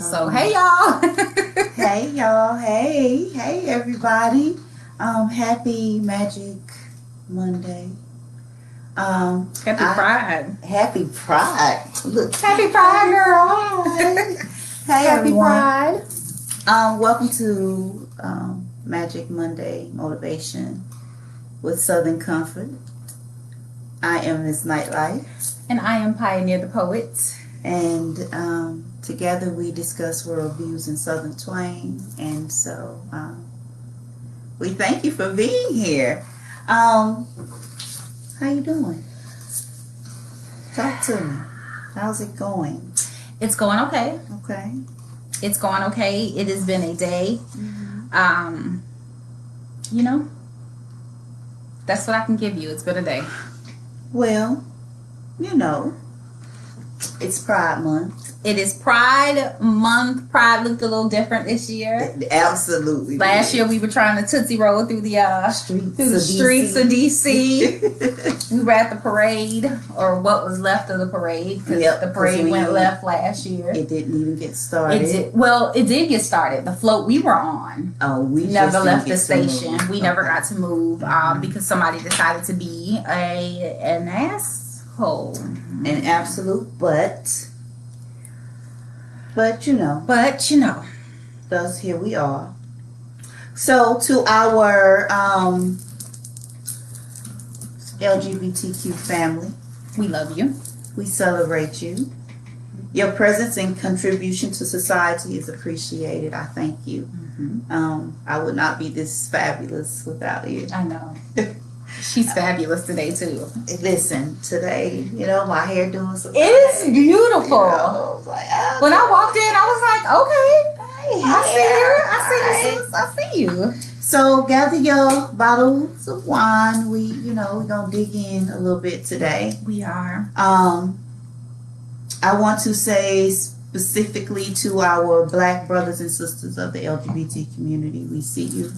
So hey y'all. Hey y'all. Hey everybody. Happy Magic Monday. Happy Pride. Happy Pride. Look, Happy Pride, girl. Hey Happy everyone. Pride. Welcome to Magic Monday Motivation with Southern Comfort. I am MsNightlyfe. And I am PiA-nir the poet. And together we discuss worldviews in Southern Twang. And so we thank you for being here. How you doing? Talk to me. How's it going? It's going okay. Okay. It's going okay. It has been a day. Mm-hmm. That's what I can give you. It's been a day. Well, it's Pride Month. It is Pride Month. Pride looked a little different this year. Absolutely. Last year we were trying to Tootsie Roll through the streets of DC. We were at the parade, or what was left of the parade, because the parade went left last year. It didn't even get started. It did get started. The float we were on. We never left the station. We never Okay. got to move because somebody decided to be an asshole. An absolute butt. But thus here we are. So to our LGBTQ family, We love you. we celebrate you. Your presence and contribution to society is appreciated. I thank you. I would not be this fabulous without you. I know. She's fabulous today too. Listen, today, my hair doing some. It is beautiful. I was like, When I walked in, I was like, okay, hey, I see you. So gather your bottles of wine. We're gonna dig in a little bit today. We are. I want to say specifically to our Black brothers and sisters of the LGBT community, we see you.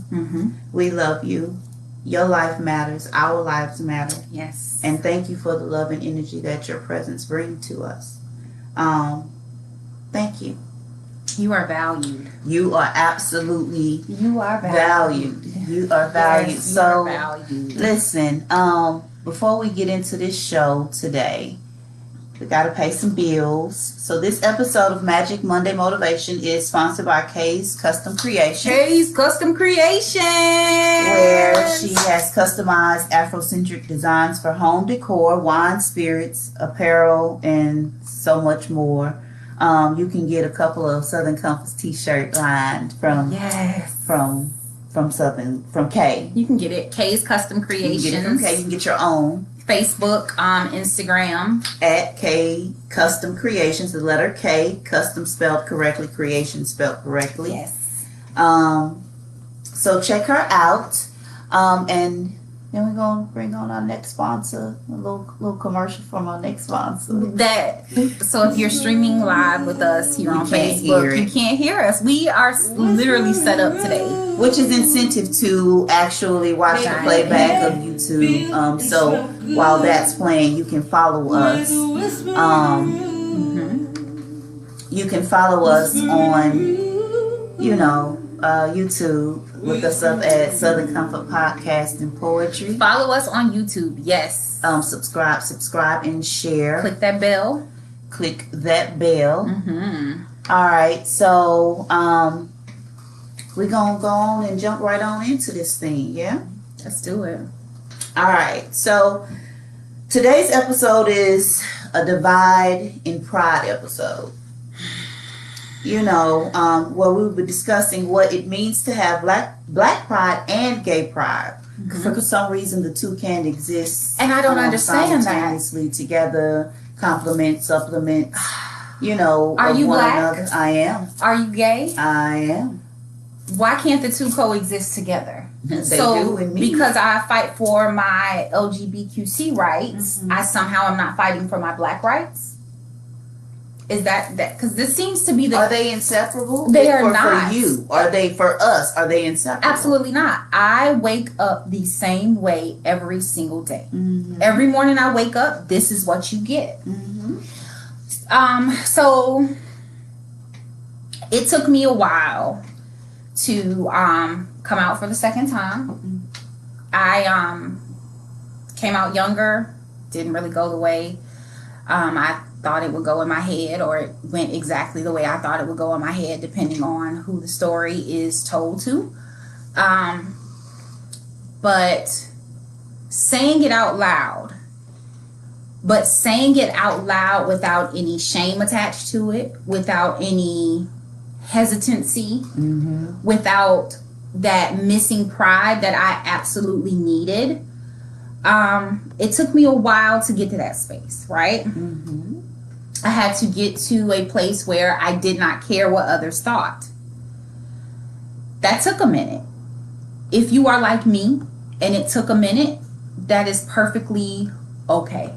We love you. Your life matters. Our lives matter. Yes. And thank you for the love and energy that your presence brings to us. Thank you. You are valued. You are absolutely You are valued. You are valued. Yes, you So are valued. listen, before we get into this show today, we got to pay some bills. So this episode of Magic Monday Motivation is sponsored by Kay's Custom Creations. Kay's Custom Creations, Where she has customized Afrocentric designs for home decor, wine, spirits, apparel, and so much more. You can get a couple of Southern Comforts t-shirt lined from Kay. You can get it. Kay's Custom Creations. You can get it from Kay. You can get your own. Facebook, Instagram. At K Custom Creations, the letter K, custom spelled correctly, creation spelled correctly. Yes. So check her out. And then we're gonna bring on our next sponsor, a little commercial from our next sponsor. So if you're streaming live with us here on can't Facebook, hear it. you can't hear us. We are literally set up today. Which is incentive to actually watch the playback of YouTube. So while that's playing, you can follow us. You can follow us on, YouTube. Look us up at Southern Comfort Podcast and Poetry. Follow us on YouTube. Yes. Subscribe and share. Click that bell. Click that bell. Mm-hmm. All right. So we're going to go on and jump right on into this thing. Yeah? Let's do it. All right. So today's episode is a Divide in Pride episode. Where we will be discussing what it means to have black pride and gay pride. For some reason, the two can't exist. And I don't understand that. Simultaneously together, complement, supplement. Are you one black? another. I am. Are you gay? I am. Why can't the two coexist together? They do in me. Because I fight for my LGBTQC rights, I somehow am not fighting for my black rights. Is that because this seems to be the... Are they inseparable? They are not. For you. Are they for us? Are they inseparable? Absolutely not. I wake up the same way every single day. Mm-hmm. Every morning I wake up, this is what you get. Mm-hmm. So It took me a while to come out for the second time. I came out younger, didn't really go the way I thought it would go in my head, or it went exactly the way I thought it would go in my head, depending on who the story is told to. But saying it out loud, without any shame attached to it, without any hesitancy, without that missing pride that I absolutely needed. It took me a while to get to that space, right? I had to get to a place where I did not care what others thought. That took a minute. If you are like me and it took a minute, that is perfectly okay.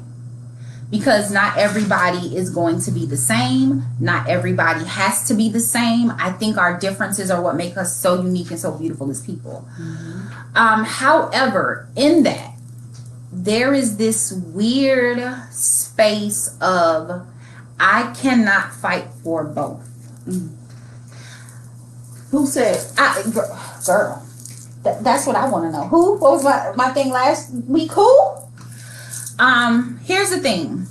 Because not everybody is going to be the same. Not everybody has to be the same. I think our differences are what make us so unique and so beautiful as people. However, in that, there is this weird space of I cannot fight for both. Who said? Girl, that's what I want to know. Who? What was my thing last week? Who? Here's the thing.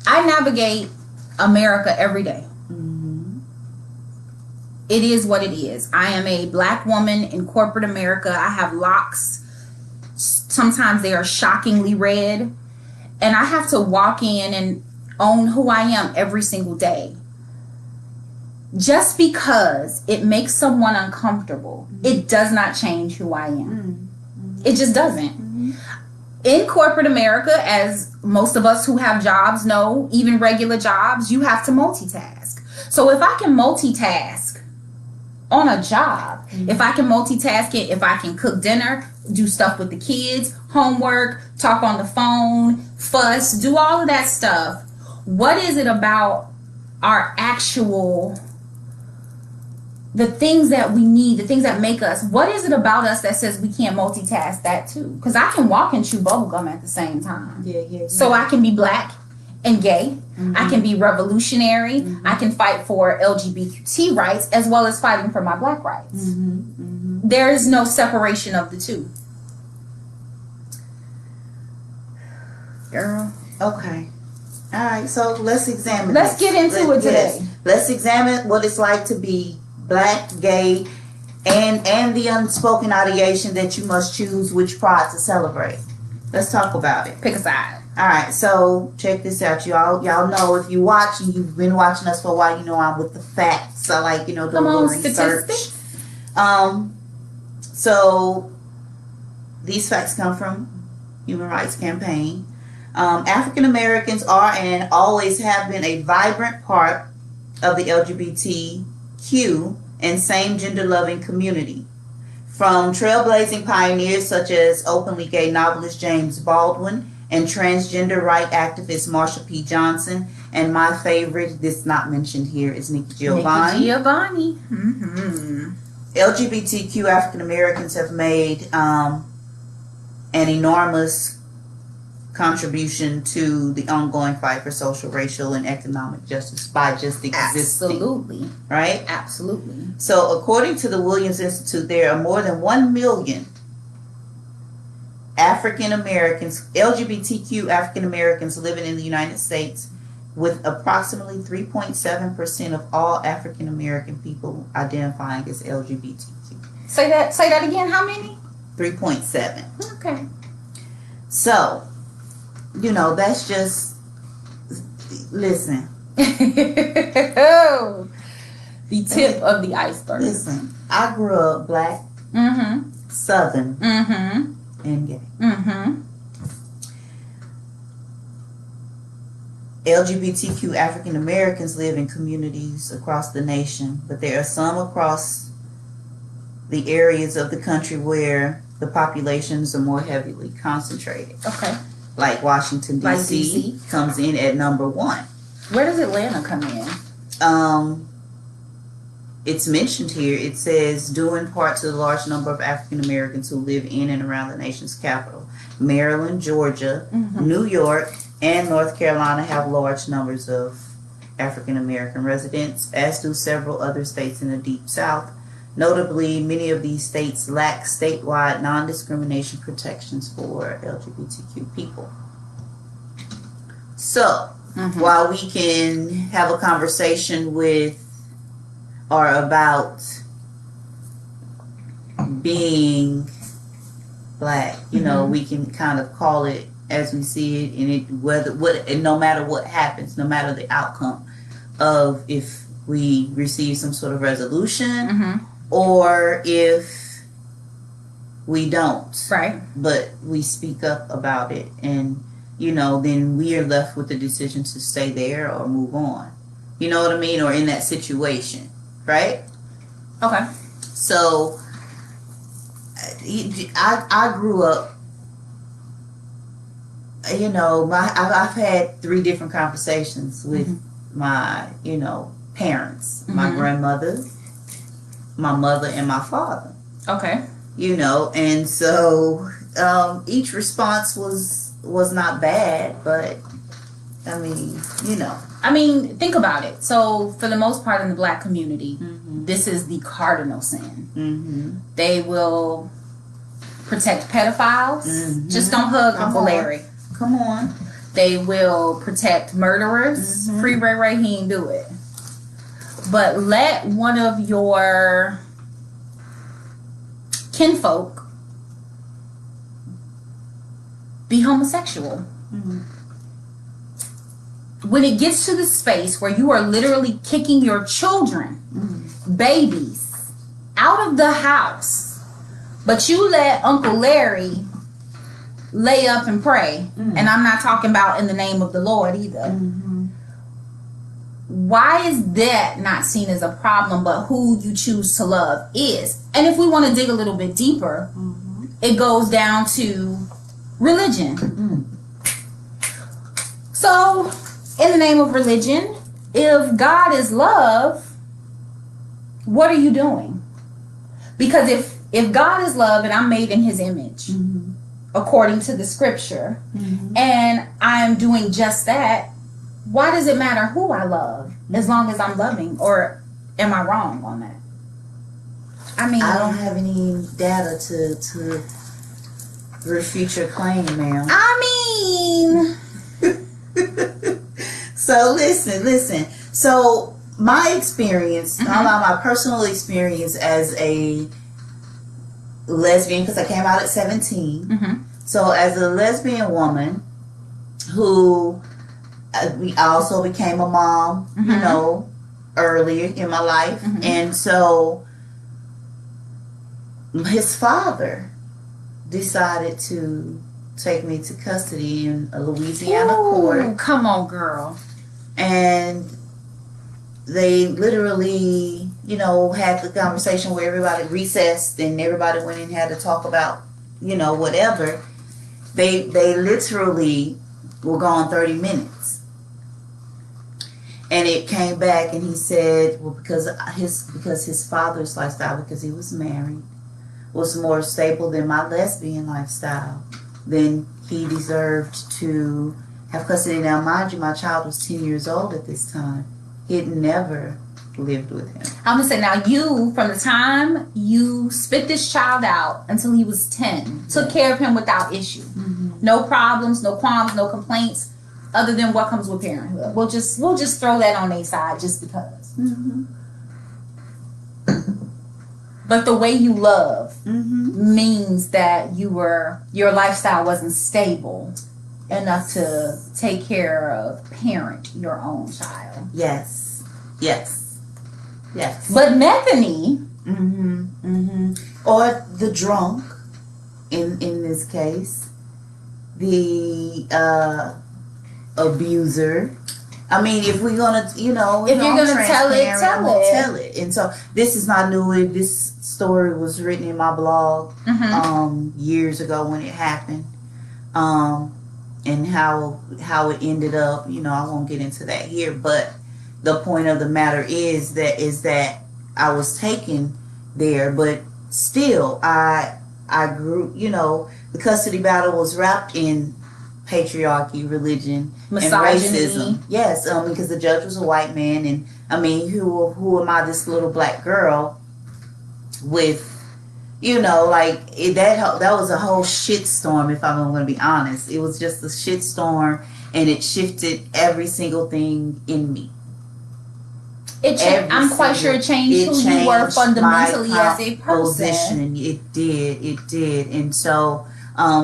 I navigate America every day. It is what it is. I am a black woman in corporate America. I have locks. Sometimes they are shockingly red. And I have to walk in and own who I am every single day. Just because it makes someone uncomfortable, it does not change who I am. It just doesn't. In corporate America, as most of us who have jobs know, even regular jobs, you have to multitask. So if I can multitask on a job, if I can multitask it, if I can cook dinner, do stuff with the kids, homework, talk on the phone, fuss, do all of that stuff, what is it about our actual, the things that we need, the things that make us, what is it about us that says we can't multitask that too? Because I can walk and chew bubblegum at the same time. So I can be black and gay. I can be revolutionary. I can fight for LGBT rights as well as fighting for my black rights. There is no separation of the two. Girl. Okay. All right. So let's examine. Let's get into it today. Let's examine what it's like to be black, gay, and the unspoken ideation that you must choose which pride to celebrate. Let's talk about it. Pick a side. All right, so check this out, y'all. Y'all know if you watch and you've been watching us for a while, you know I'm with the facts. I like, do a little research. So these facts come from Human Rights Campaign. African Americans are and always have been a vibrant part of the LGBTQ and same gender loving community. From trailblazing pioneers such as openly gay novelist James Baldwin and transgender right activist Marsha P. Johnson, and my favorite, this not mentioned here, is Nikki Giovanni. LGBTQ African Americans have made an enormous contribution to the ongoing fight for social, racial, and economic justice by just existing. Absolutely. Right? Absolutely. So according to the Williams Institute, there are more than 1 million African Americans, LGBTQ African Americans living in the United States, with approximately 3.7% of all African American people identifying as LGBTQ. Say that again. How many? 3.7. Okay. So, that's just, listen. The tip of the iceberg. Listen, I grew up black, Southern, and gay. LGBTQ African Americans live in communities across the nation, but there are some across the areas of the country where the populations are more heavily concentrated. Okay. Like Washington, D.C. comes in at number 1. Where does Atlanta come in? It's mentioned here. It says, due in part to the large number of African Americans who live in and around the nation's capital. Maryland, Georgia, New York, and North Carolina have large numbers of African American residents, as do several other states in the Deep South. Notably, many of these states lack statewide non-discrimination protections for LGBTQ people. So, while we can have a conversation with or about being black, you know, we can kind of call it as we see it, and no matter what happens, no matter the outcome of if we receive some sort of resolution or if we don't, right? But we speak up about it, and you know, then we are left with the decision to stay there or move on. You know what I mean? Or in that situation, right? Okay. So I grew up, you know, I've had 3 different conversations with my, you know, parents, my grandmother, my mother, and my father. Okay. You know, and so each response was not bad, but I mean, you know. I mean, think about it. So for the most part in the black community, this is the cardinal sin. They will protect pedophiles. Just don't hug Uncle Larry. Come on. They will protect murderers. Free Ray Ray, he ain't do it. But let one of your kinfolk be homosexual. When it gets to the space where you are literally kicking your children, babies, out of the house, but you let Uncle Larry lay up and pray, and I'm not talking about in the name of the Lord either. Why is that not seen as a problem, but who you choose to love is? And if we want to dig a little bit deeper, it goes down to religion. So, in the name of religion, if God is love, what are you doing? Because if God is love and I'm made in his image, according to the scripture, and I'm doing just that, why does it matter who I love as long as I'm loving? Or am I wrong on that? I mean, I don't have any data to refute your claim, ma'am. I mean, so listen. So my experience, my personal experience as a lesbian, because I came out at 17. So as a lesbian woman who I also became a mom, you know, earlier in my life. And so his father decided to take me to custody in a Louisiana court. Come on, girl. And they literally, you know, had the conversation where everybody recessed and everybody went and had to talk about, you know, whatever. They literally were gone 30 minutes. And it came back and he said, well, because his father's lifestyle, because he was married, was more stable than my lesbian lifestyle, then he deserved to have custody. Now, mind you, my child was 10 years old at this time. He had never lived with him. I'm going to say, now you, from the time you spit this child out until he was 10, took care of him without issue. No problems, no qualms, no complaints, other than what comes with parenthood. We'll just throw that on their side just because. But the way you love means that your lifestyle wasn't stable enough to take care of, parent your own child. Yes. But Methany, or the drunk, in this case, the abuser. I mean, if we're gonna, you know, if you're gonna tell it. And so this is not new. This story was written in my blog years ago when it happened, and how it ended up. You know, I won't get into that here, but the point of the matter is that I was taken there, but still I grew. You know, the custody battle was wrapped in patriarchy, religion, Misogyny. and racism. Yes, because the judge was a white man, and I mean, who am I, this little black girl, with, you know, like that was a whole shitstorm. If I'm going to be honest, it was just a shitstorm, and it shifted every single thing in me. I'm quite sure it changed who you were fundamentally as a person. It did, and so,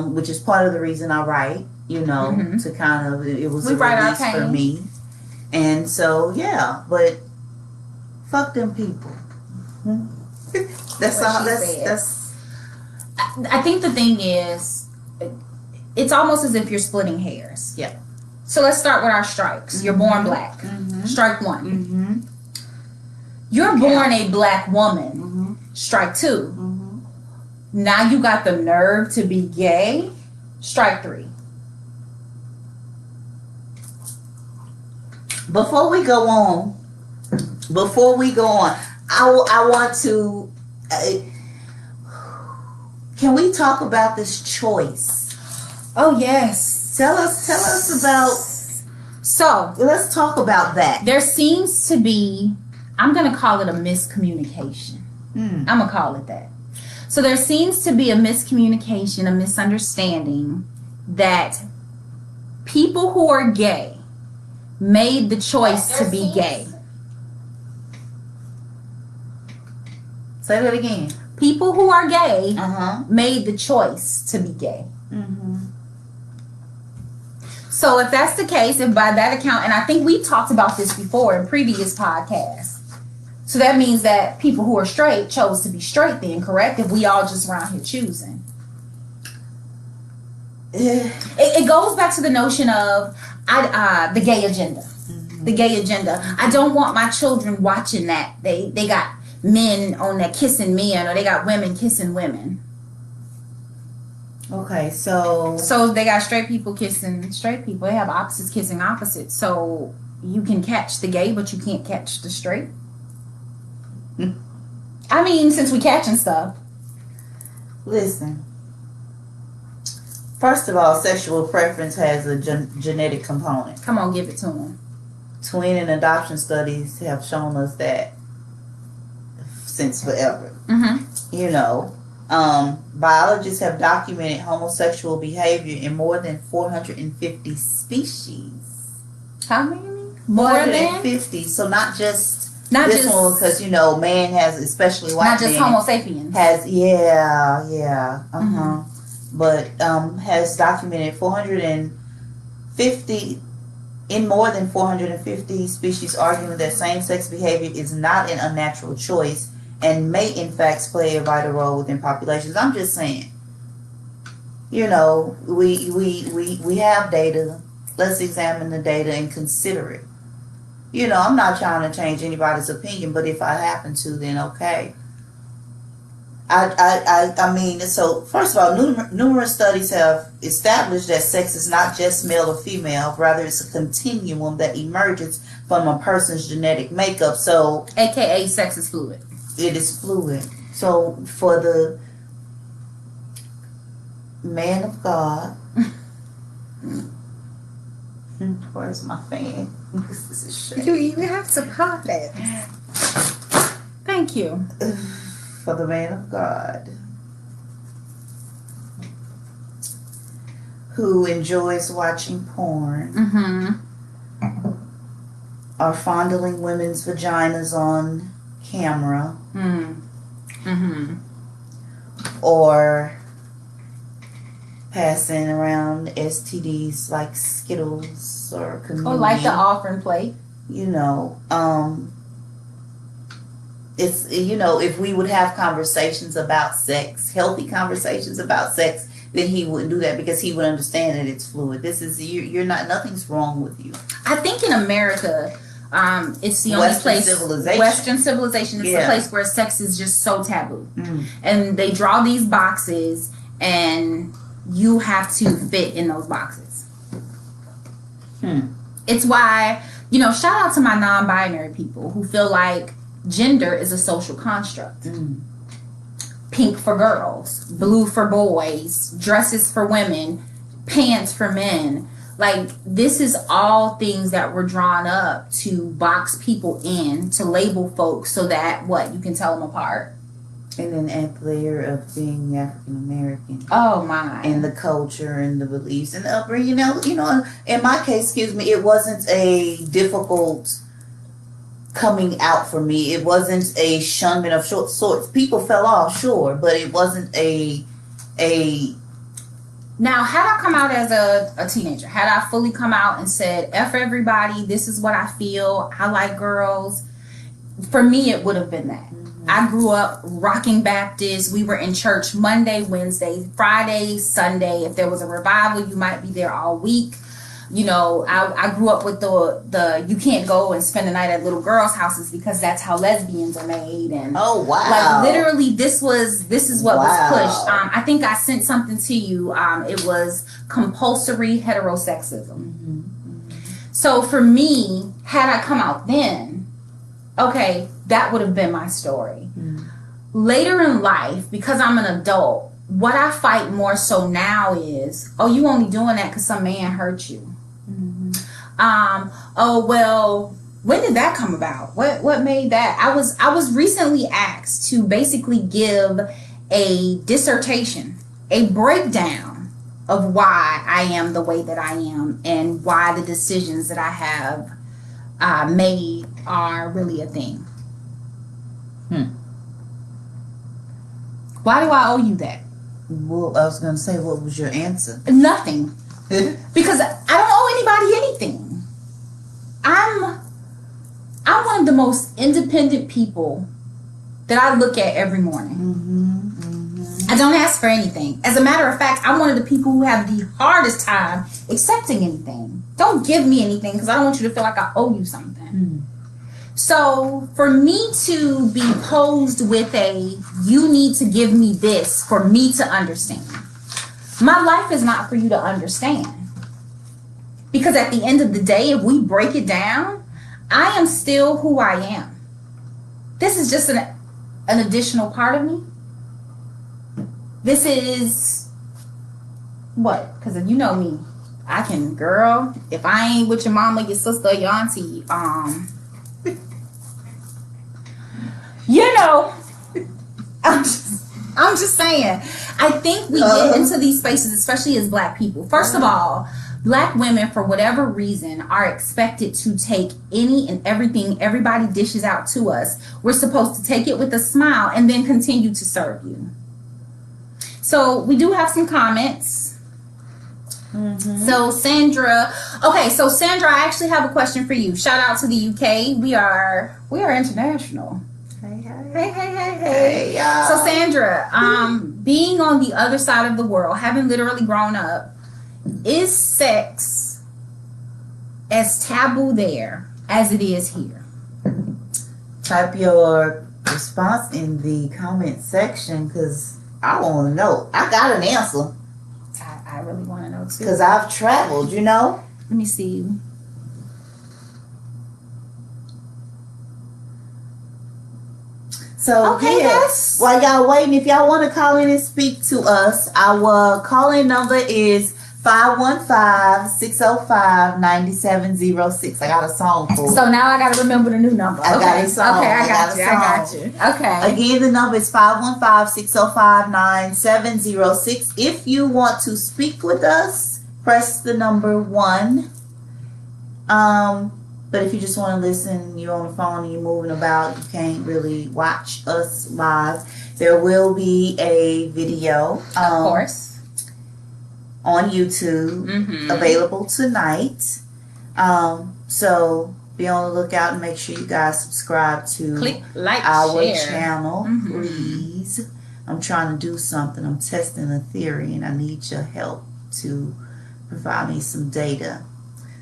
which is part of the reason I write. You know, to kind of, it was a release for me, and so yeah. But fuck them people. That's all. That's. I think the thing is, it's almost as if you're splitting hairs. Yeah. So let's start with our strikes. You're born black. Strike one. You're born a black woman. Strike two. Now you got the nerve to be gay. Strike three. Before we go on, I want to. Can we talk about this choice? Oh yes. Tell us about. So let's talk about that. There seems to be, I'm going to call it a miscommunication. I'm going to call it that. So there seems to be a miscommunication, a misunderstanding that people who are gay made the choice to be gay. Say that again. People who are gay made the choice to be gay. So if that's the case, if by that account, and I think we talked about this before in previous podcasts, so that means that people who are straight chose to be straight then, correct? If we all just around here choosing. It goes back to the notion of the gay agenda. The gay agenda. I don't want my children watching that. They got men on there kissing men, or they got women kissing women. Okay, so they got straight people kissing straight people. They have opposites kissing opposites. So you can catch the gay, but you can't catch the straight. I mean, since we catching stuff. Listen. First of all, sexual preference has a genetic component. Come on, give it to them. Twin and adoption studies have shown us that since forever. You know, biologists have documented homosexual behavior in more than 450 species. How many? More than 50. So not just this one, because you know, man has, especially white man, not just Homo sapiens, has but has documented 450 in more than 450 species, arguing that same-sex behavior is not an unnatural choice and may in fact play a vital role within populations. I'm just saying, you know, we have data. Let's examine the data and consider it. You know, I'm not trying to change anybody's opinion, but if I happen to, then okay. I mean, so first of all, numerous studies have established that sex is not just male or female, rather it's a continuum that emerges from a person's genetic makeup. So, AKA sex is fluid. It is fluid. So for the man of God, where's my fan? This is shit. You even have to pop it. Thank you. For the man of God who enjoys watching porn or fondling women's vaginas on camera or passing around STDs like Skittles or communion. Or like the offering plate. You know, it's, you know, if we would have conversations about sex, healthy conversations about sex, then he wouldn't do that, because he would understand that it's fluid. This is, you're not, nothing's wrong with you. I think in America, it's the only place, Western civilization, it's the place where sex is just so taboo. And they draw these boxes and you have to fit in those boxes. It's why, you know, shout out to my non-binary people who feel like gender is a social construct. Pink for girls, blue for boys, dresses for women, pants for men. Like, this is all things that were drawn up to box people in, to label folks so that, what, you can tell them apart. And then add the layer of being African American. Oh my! And the culture and the beliefs and the upbringing. You know. In my case, it wasn't a difficult coming out for me. It wasn't a shunment of short sorts. People fell off, sure, but it wasn't a. Now, had I come out as a teenager, had I fully come out and said, "F everybody, this is what I feel. I like girls," for me, it would have been that. I grew up rocking Baptist. We were in church Monday, Wednesday, Friday, Sunday. If there was a revival, you might be there all week. You know, I grew up with the you can't go and spend the night at little girls' houses because that's how lesbians are made. And oh wow, like literally, this is what was pushed. I think I sent something to you. It was compulsory heterosexism. So for me, had I come out then, okay, that would have been my story. Later in life, because I'm an adult, what I fight more so now is, oh, you only doing that because some man hurt you. Oh, well, when did that come about? What made that? I was recently asked to basically give a dissertation, a breakdown of why I am the way that I am and why the decisions that I have made are really a thing. Why do I owe you that? Well, I was going to say, what was your answer? Nothing. Because I don't owe anybody anything. I'm one of the most independent people that I look at every morning. I don't ask for anything. As a matter of fact, I'm one of the people who have the hardest time accepting anything. Don't give me anything because I don't want you to feel like I owe you something. So for me to be posed with you need to give me this for me to understand. My life is not for you to understand. Because at the end of the day, if we break it down, I am still who I am. This is just an additional part of me. This is what? Because you know me. I can, girl, if I ain't with your mama, your sister, your auntie, you know, I'm just saying. I think we get into these spaces, especially as Black people. First of all, Black women, for whatever reason, are expected to take any and everything everybody dishes out to us. We're supposed to take it with a smile and then continue to serve you. So we do have some comments. So Sandra, I actually have a question for you. Shout out to the UK. We are international. Hey, y'all. So Sandra, being on the other side of the world, having literally grown up, is sex as taboo there as it is here? Type your response in the comment section because I want to know. I got an answer. I really want to know too. Because I've traveled, you know. Let me see. So, while y'all waiting, if y'all want to call in and speak to us, our call-in number is 515-605-9706. I got a song for you. So now I got to remember the new number. I got a song. Okay, I got you. Okay. Again, the number is 515-605-9706. If you want to speak with us, press the number 1. But if you just want to listen, you're on the phone and you're moving about, you can't really watch us live. There will be a video, of course, on YouTube, available tonight. So be on the lookout and make sure you guys subscribe to our channel, please. I'm trying to do something. I'm testing a theory, and I need your help to provide me some data.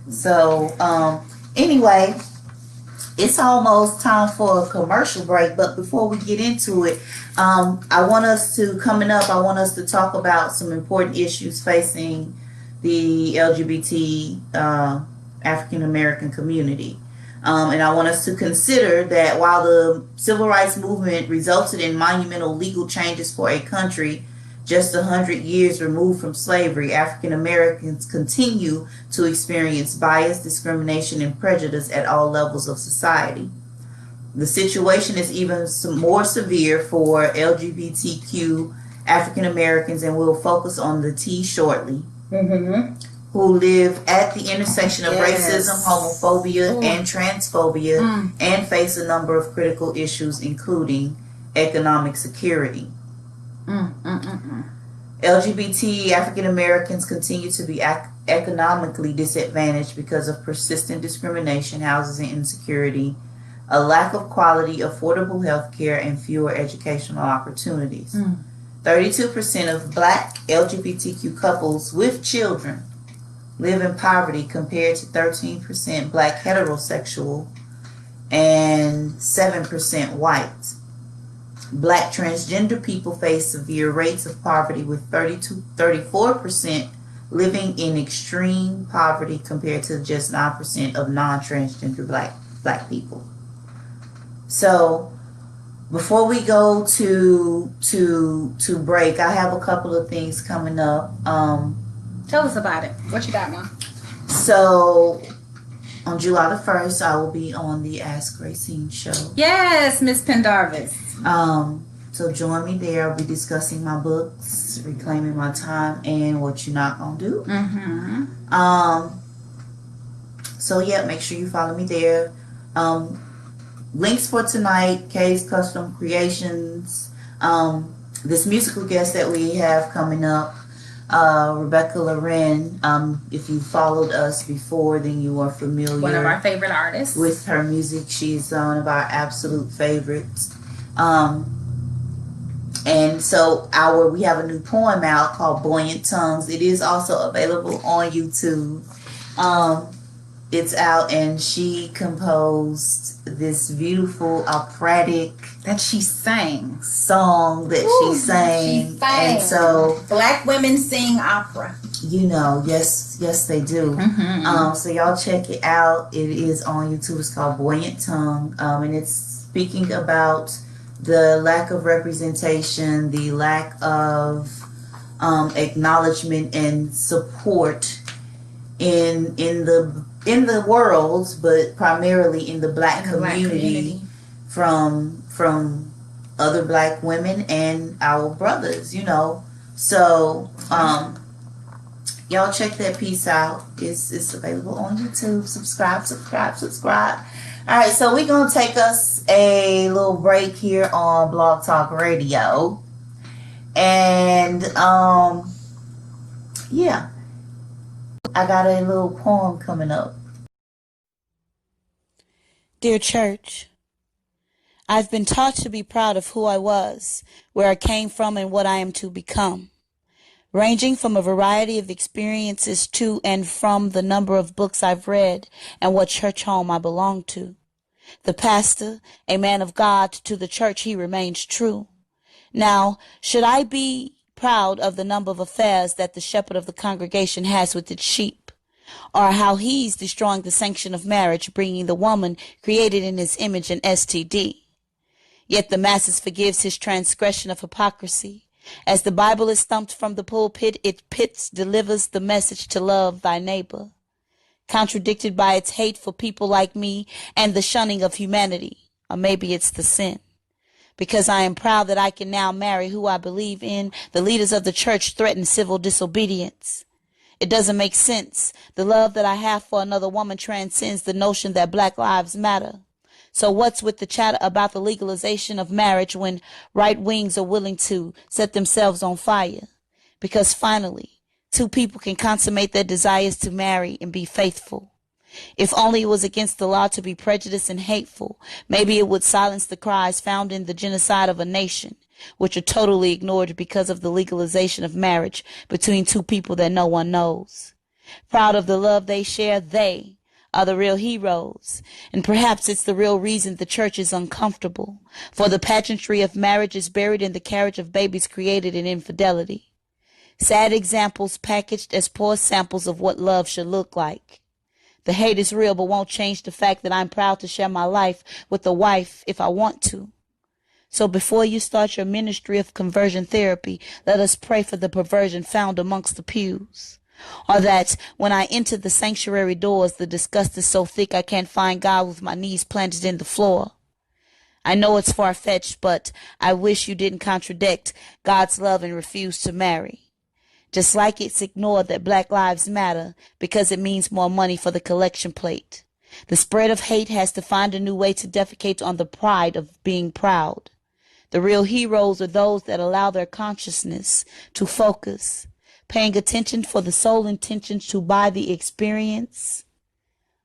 So, anyway, it's almost time for a commercial break, but before we get into it, I want us to talk about some important issues facing the LGBT African American community. And I want us to consider that while the civil rights movement resulted in monumental legal changes for a country, Just 100 years removed from slavery, African Americans continue to experience bias, discrimination, and prejudice at all levels of society. The situation is even more severe for LGBTQ African Americans, and we'll focus on the T shortly, who live at the intersection of racism, homophobia, and transphobia, and face a number of critical issues, including economic security. LGBT African Americans continue to be economically disadvantaged because of persistent discrimination, housing insecurity, a lack of quality, affordable health care, and fewer educational opportunities. 32% of Black LGBTQ couples with children live in poverty compared to 13% Black heterosexual and 7% white. Black transgender people face severe rates of poverty, with 34% living in extreme poverty compared to just 9% of non-transgender black people. So before we go to break, I have a couple of things coming up. Tell us about it. What you got, Mom? So on July the 1st, I will be on the Ask Racine show. Yes, Miss Pendarvis. So join me there. I'll be discussing my books, Reclaiming My Time, and What You're Not Gonna Do. So yeah, make sure you follow me there. Links for tonight: Kay's Custom Creations. This musical guest that we have coming up, Rebecca Loren. If you followed us before, then you are familiar. One of our favorite artists. With her music. She's one of our absolute favorites. And so we have a new poem out called Buoyant Tongues. It is also available on YouTube. It's out, and she composed this beautiful operatic that she sang song that she sang. And so Black women sing opera. You know, yes they do. So y'all check it out. It is on YouTube. It's called Buoyant Tongue, and it's speaking about the lack of representation, the lack of acknowledgement and support in the world, but primarily in the Black community from other Black women and our brothers, you know. So y'all check that piece out. It's available on YouTube. Subscribe. All right, so we're going to take us a little break here on Blog Talk Radio. And, yeah, I got a little poem coming up. Dear Church, I've been taught to be proud of who I was, where I came from, and what I am to become. Ranging from a variety of experiences to and from the number of books I've read and what church home I belong to. The pastor, a man of God, to the church he remains true. Now, should I be proud of the number of affairs that the shepherd of the congregation has with its sheep, or how he's destroying the sanction of marriage, bringing the woman created in his image an STD? Yet the masses forgives his transgression of hypocrisy. As the Bible is thumped from the pulpit, it delivers the message to love thy neighbor, contradicted by its hate for people like me and the shunning of humanity. Or maybe it's the sin. Because I am proud that I can now marry who I believe in, the leaders of the church threaten civil disobedience. It doesn't make sense. The love that I have for another woman transcends the notion that Black lives matter. So what's with the chatter about the legalization of marriage when right wings are willing to set themselves on fire? Because finally, two people can consummate their desires to marry and be faithful. If only it was against the law to be prejudiced and hateful, maybe it would silence the cries found in the genocide of a nation, which are totally ignored because of the legalization of marriage between two people that no one knows. Proud of the love they share, they are the real heroes. And perhaps it's the real reason the church is uncomfortable, for the pageantry of marriage is buried in the carriage of babies created in infidelity. Sad examples packaged as poor samples of what love should look like. The hate is real, but won't change the fact that I'm proud to share my life with a wife if I want to. So before you start your ministry of conversion therapy, let us pray for the perversion found amongst the pews. Or that when I enter the sanctuary doors, the disgust is so thick I can't find God with my knees planted in the floor. I know it's far-fetched, but I wish you didn't contradict God's love and refuse to marry. Just like it's ignored that Black Lives Matter because it means more money for the collection plate. The spread of hate has to find a new way to defecate on the pride of being proud. The real heroes are those that allow their consciousness to focus, paying attention for the sole intentions to buy the experience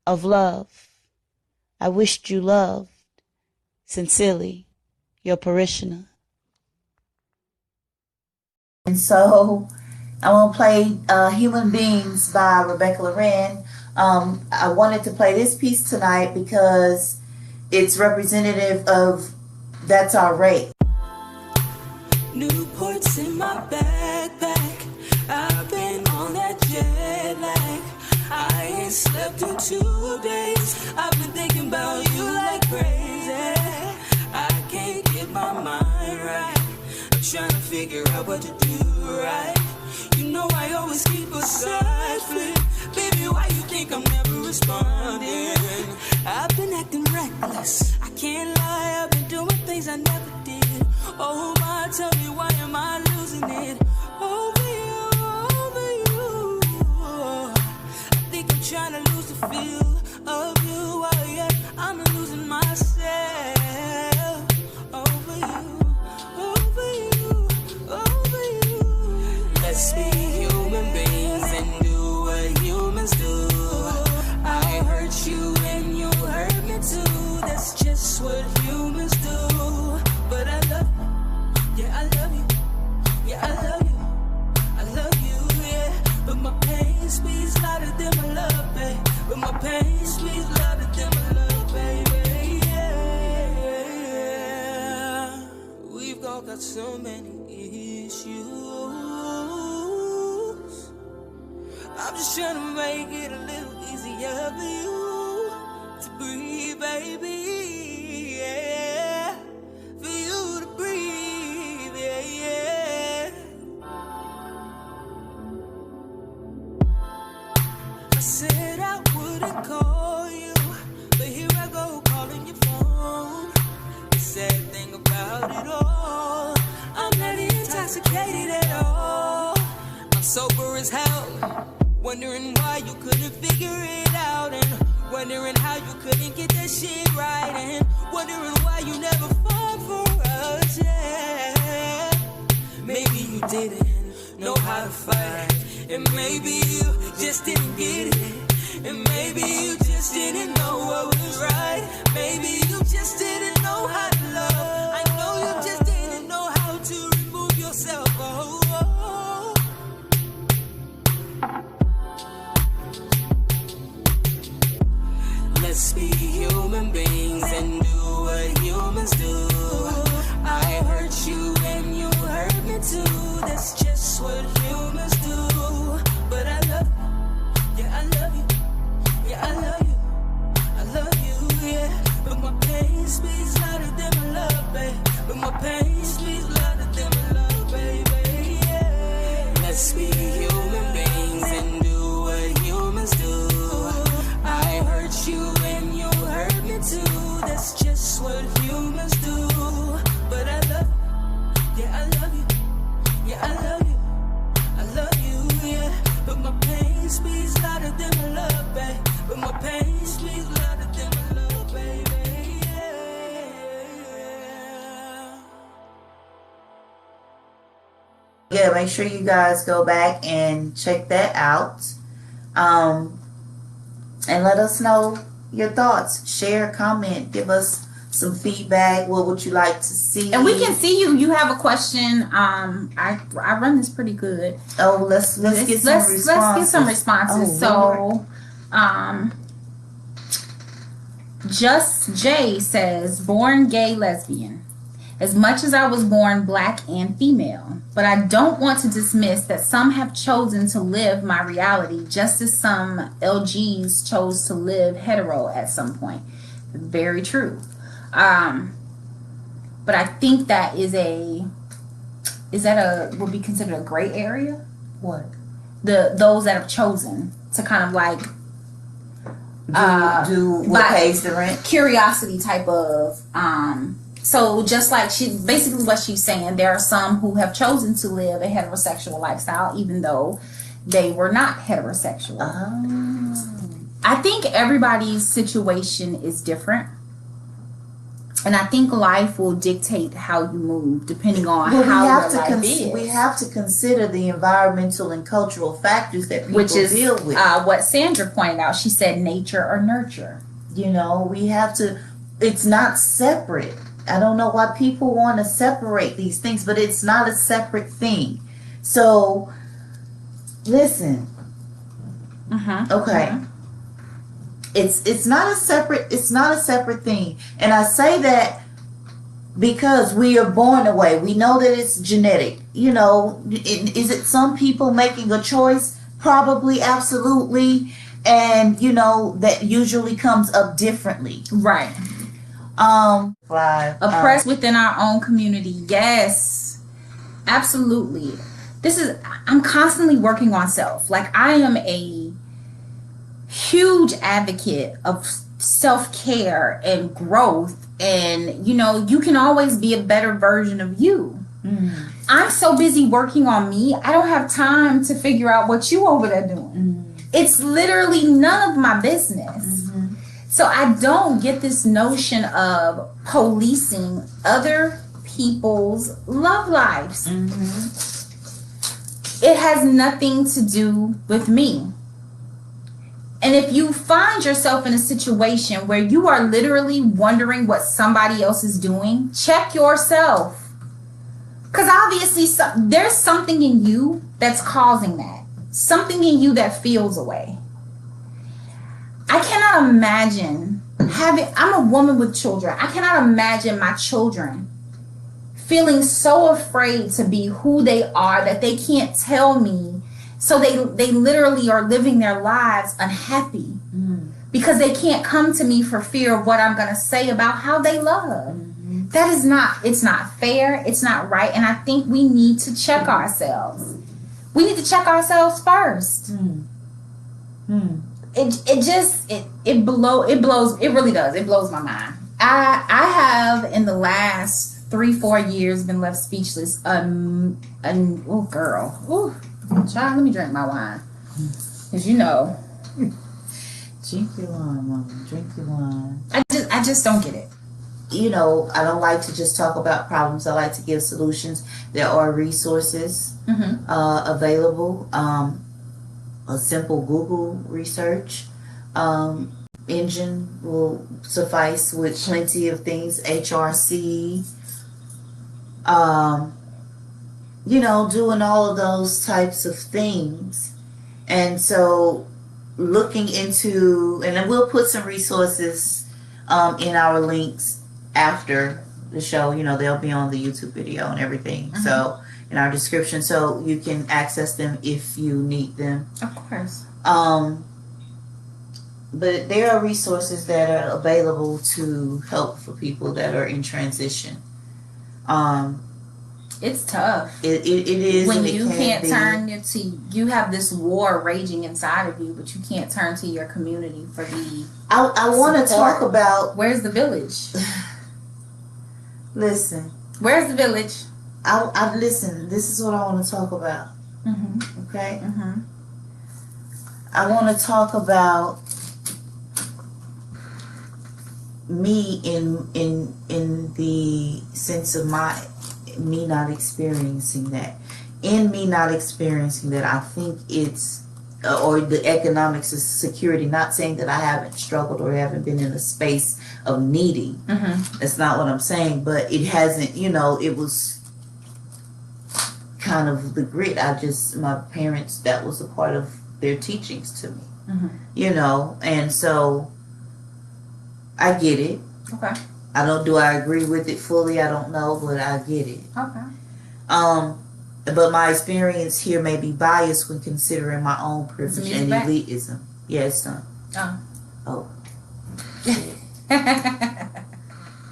of love. I wished you loved. Sincerely, your parishioner. And so I want to play Human Beings by Rebecca Loren. I wanted to play this piece tonight because it's representative of That's Our Race. Newport's in my backpack. I've been on that jet lag. I ain't slept in 2 days. I've been thinking about you like crazy. I can't get my mind right. I'm trying to figure out what to do right. You know I always keep a side flip. Baby, why you think I'm never responding? I've been acting reckless. I can't lie, I've been doing things I never did. Oh my, tell me why am I losing it? Over you, over you. I think I'm trying to lose the feel of you. Oh yeah, I'm losing myself. Over you, over you, over you. Let's be human beings and do what humans do. I hurt you and you hurt me too. That's just what humans do. But I love you, yeah, I love you, yeah, I love you, I love you, yeah. But my pain speaks louder than my love, babe. But my pain speaks louder than my love, baby, yeah. We've all got so many issues. I'm just trying to make it a little easier for you to breathe, baby, yeah. For you to breathe, yeah, yeah. I said I wouldn't call you, but here I go calling your phone. The sad thing about it all, I'm not intoxicated at all. I'm sober as hell, wondering why you couldn't figure it out, and wondering how you couldn't get that shit right, and wondering why you never fall for us, yeah. Maybe you didn't know how to fight, and maybe you just didn't get it, and maybe you just didn't know what was right. Maybe you just didn't know how to love. I know you just didn't know how to remove yourself. Oh, oh, oh. Let's be human beings and do what humans do. I hurt you and you hurt me too. That's just what humans do. But I love you, yeah, I love you, yeah, I love you, I love you, yeah. But my pain speaks louder than my love, babe. But my pain speaks louder than my love, baby, yeah. Let's be human beings and do what humans do. I hurt you and you hurt me too. That's just what humans do. But I love you, yeah, I love you, yeah, I love you, I love you, yeah. But my pain speaks louder than my love, babe. But my pain speaks louder than my love, baby, yeah. Yeah, make sure you guys go back and check that out. And let us know your thoughts. Share, comment, give us some feedback. What would you like to see? And we can see you. You have a question. I run this pretty good. Oh, let's get some responses. Let's get some responses. Oh, so, Just Jay says, born gay lesbian. As much as I was born black and female, but I don't want to dismiss that some have chosen to live my reality just as some LGs chose to live hetero at some point. Very true. But I think that would be considered a gray area? What? Those that have chosen to kind of like do what pays the rent? Curiosity type of so just like basically what she's saying, there are some who have chosen to live a heterosexual lifestyle even though they were not heterosexual. I think everybody's situation is different. And I think life will dictate how you move depending on how your life is. We have to consider the environmental and cultural factors that people deal with. What Sandra pointed out. She said nature or nurture. You know, we have to, it's not separate. I don't know why people want to separate these things, but it's not a separate thing. So, listen. Okay. It's not a separate thing. And I say that because we are born that way. We know that it's genetic. You know, is it some people making a choice? Probably, absolutely. And, you know, that usually comes up differently. Right. Oppressed within our own community. Yes. Absolutely. I'm constantly working on self. Like, I am a huge advocate of self-care and growth, and you know, you can always be a better version of you. I'm so busy working on me, I don't have time to figure out what you over there doing. It's literally none of my business. So I don't get this notion of policing other people's love lives. It has nothing to do with me. And if you find yourself in a situation where you are literally wondering what somebody else is doing, check yourself. Because obviously there's something in you that's causing that. Something in you that feels a way. I cannot imagine I'm a woman with children. I cannot imagine my children feeling so afraid to be who they are that they can't tell me. So they literally are living their lives unhappy because they can't come to me for fear of what I'm going to say about how they love. That is it's not fair. It's not right. And I think we need to check ourselves. We need to check ourselves first. It really does. It blows my mind. I have in the last 3-4 years been left speechless. Oh girl. Ooh. Child, let me drink my wine. Because you know. Drink your wine, Mama. Drink your wine. I just don't get it. You know, I don't like to just talk about problems. I like to give solutions. There are resources available. A simple Google research engine will suffice with plenty of things. HRC. You know, doing all of those types of things. And so looking into, and then we'll put some resources in our links after the show. You know, they'll be on the YouTube video and everything. So in our description, so you can access them if you need them. Of course. But there are resources that are available to help for people that are in transition. It's tough. It is when you can't turn you have this war raging inside of you, but you can't turn to your community for the. I want to talk about where's the village. Listen. Where's the village? I listen. This is what I want to talk about. Okay. I want to talk about me in the sense of me not experiencing that. In me not experiencing that, I think it's or the economics of security. Not saying that I haven't struggled or haven't been in a space of needing. That's not what I'm saying. But it hasn't. You know, it was kind of the grit. My parents, that was a part of their teachings to me. You know, and so I get it. Okay. Do I agree with it fully? I don't know, but I get it. Okay. But my experience here may be biased when considering my own privilege and elitism. Yeah, it's done. Oh.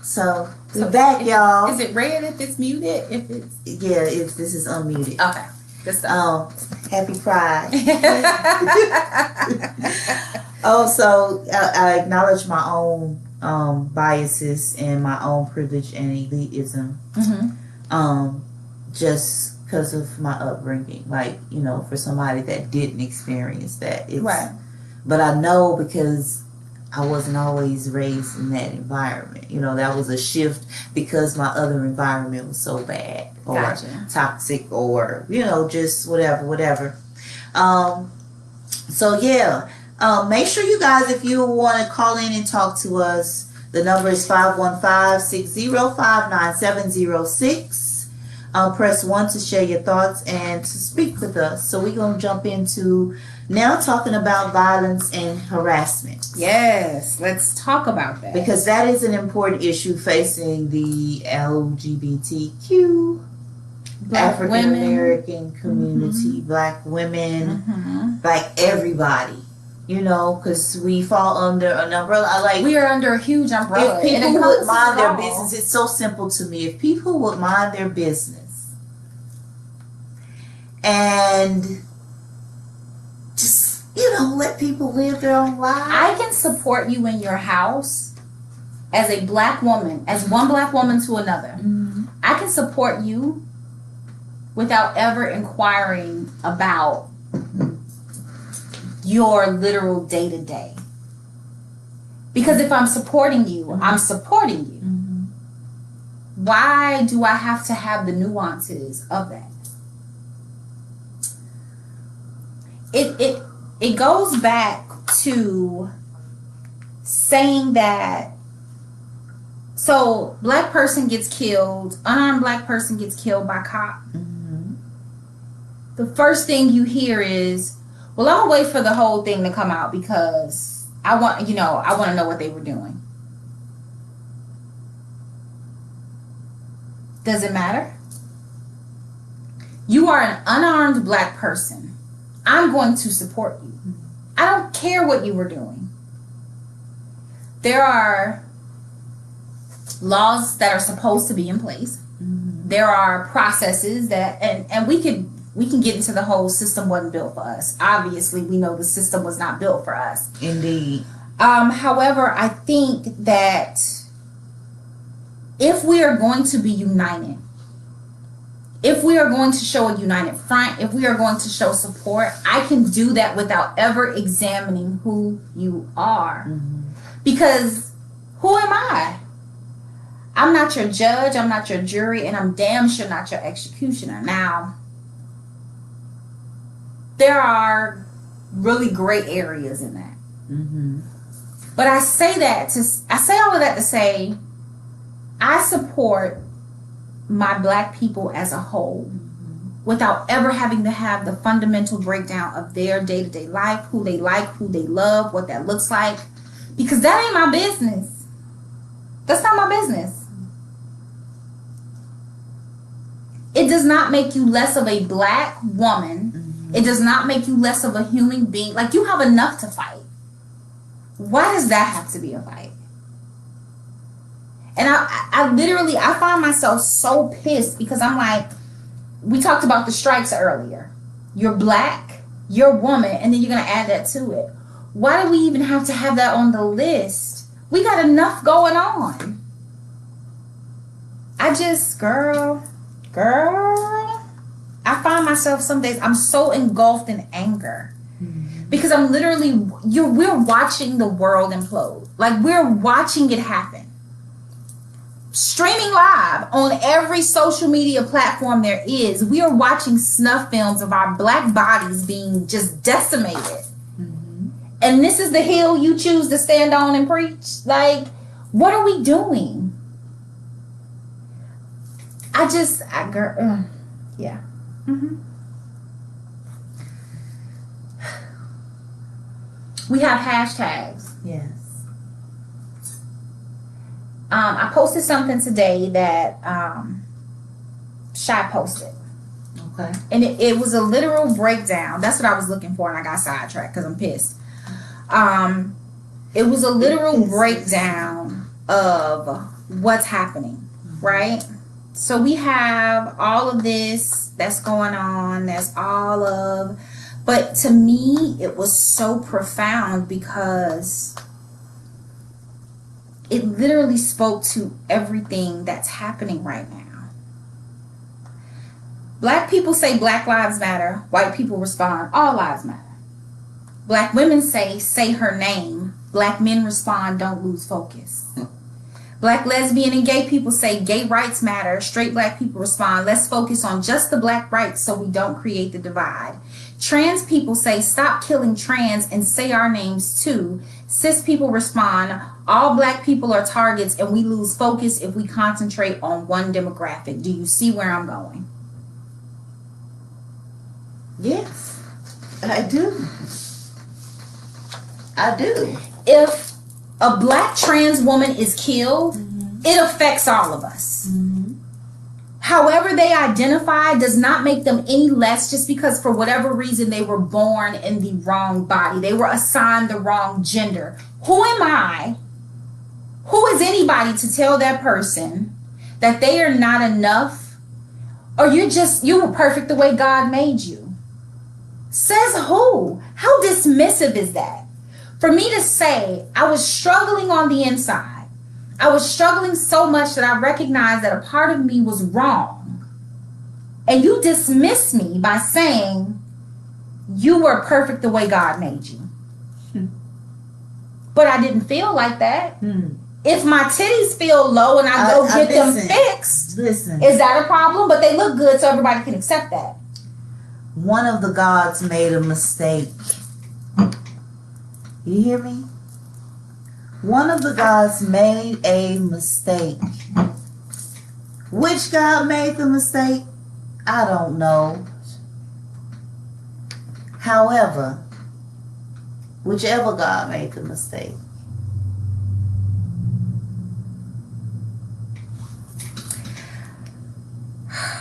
So we're back, y'all. Is it red if it's muted? If it's if this is unmuted. Okay. Good stuff. Happy Pride. Also, I acknowledge my own biases and my own privilege and elitism. Just because of my upbringing, like, you know, for somebody that didn't experience that, it's Right. But I know because I wasn't always raised in that environment. You know, that was a shift because my other environment was so bad or toxic or, you know, just whatever. So yeah, make sure you guys, if you want to call in and talk to us, the number is 515-605-9706. Press 1 to share your thoughts and to speak with us. So we're going to jump into now talking about violence and harassment. Yes, let's talk about that. Because that is an important issue facing the LGBTQ African American community, Black women, like everybody. You know, because we fall under an umbrella. Like, we are under a huge umbrella. If people would mind their business, it's so simple to me. If people would mind their business and just, you know, let people live their own lives. I can support you in your house as a Black woman, as one Black woman to another. I can support you without ever inquiring about your literal day-to-day. Because if I'm supporting you, I'm supporting you. Why do I have to have the nuances of that? It goes back to saying that, so Black person gets killed, unarmed Black person gets killed by cop. The first thing you hear is, well, I'm gonna wait for the whole thing to come out because I want to know what they were doing. Does it matter? You are an unarmed Black person. I'm going to support you. I don't care what you were doing. There are laws that are supposed to be in place. There are processes that, and we can get into the whole system wasn't built for us. Obviously, we know the system was not built for us. Indeed. However, I think that if we are going to be united, if we are going to show a united front, if we are going to show support, I can do that without ever examining who you are. Because who am I? I'm not your judge, I'm not your jury, and I'm damn sure not your executioner. Now, there are really gray areas in that. But I say all of that to say, I support my Black people as a whole without ever having to have the fundamental breakdown of their day-to-day life, who they like, who they love, what that looks like, because that ain't my business. That's not my business. It does not make you less of a Black woman. It does not make you less of a human being. Like, you have enough to fight. Why does that have to be a fight? And I literally find myself so pissed because I'm like, we talked about the strikes earlier. You're Black, you're a woman, and then you're going to add that to it. Why do we even have to have that on the list? We got enough going on. girl, I find myself some days, I'm so engulfed in anger. Because I'm literally, we're watching the world implode. Like, we're watching it happen. Streaming live on every social media platform there is, we are watching snuff films of our Black bodies being just decimated. Mm-hmm. And this is the hill you choose to stand on and preach? Like, what are we doing? Yeah. Mm-hmm. We have hashtags. Yes. I posted something today that Shy posted. Okay. And it was a literal breakdown. That's what I was looking for, and I got sidetracked because I'm pissed. It was a literal breakdown of what's happening, right? So we have all of this that's going on. But to me, it was so profound because it literally spoke to everything that's happening right now. Black people say Black Lives Matter. White people respond, all lives matter. Black women say her name. Black men respond, don't lose focus. Black lesbian and gay people say gay rights matter. Straight black people respond, let's focus on just the black rights so we don't create the divide. Trans people say stop killing trans and say our names too. Cis people respond, all black people are targets and we lose focus if we concentrate on one demographic. Do you see where I'm going? Yes, I do. I do. If a black trans woman is killed, it affects all of us. However they identify does not make them any less just because for whatever reason they were born in the wrong body. They were assigned the wrong gender. Who am I? Who is anybody to tell that person that they are not enough? Or you were perfect the way God made you? Says who? How dismissive is that? For me to say I was struggling on the inside, I was struggling so much that I recognized that a part of me was wrong. And you dismiss me by saying you were perfect the way God made you. But I didn't feel like that. If my titties feel low and I go get them fixed, is that a problem? But they look good so everybody can accept that. One of the gods made a mistake. You hear me? One of the gods made a mistake. Which God made the mistake? I don't know. However, whichever God made the mistake,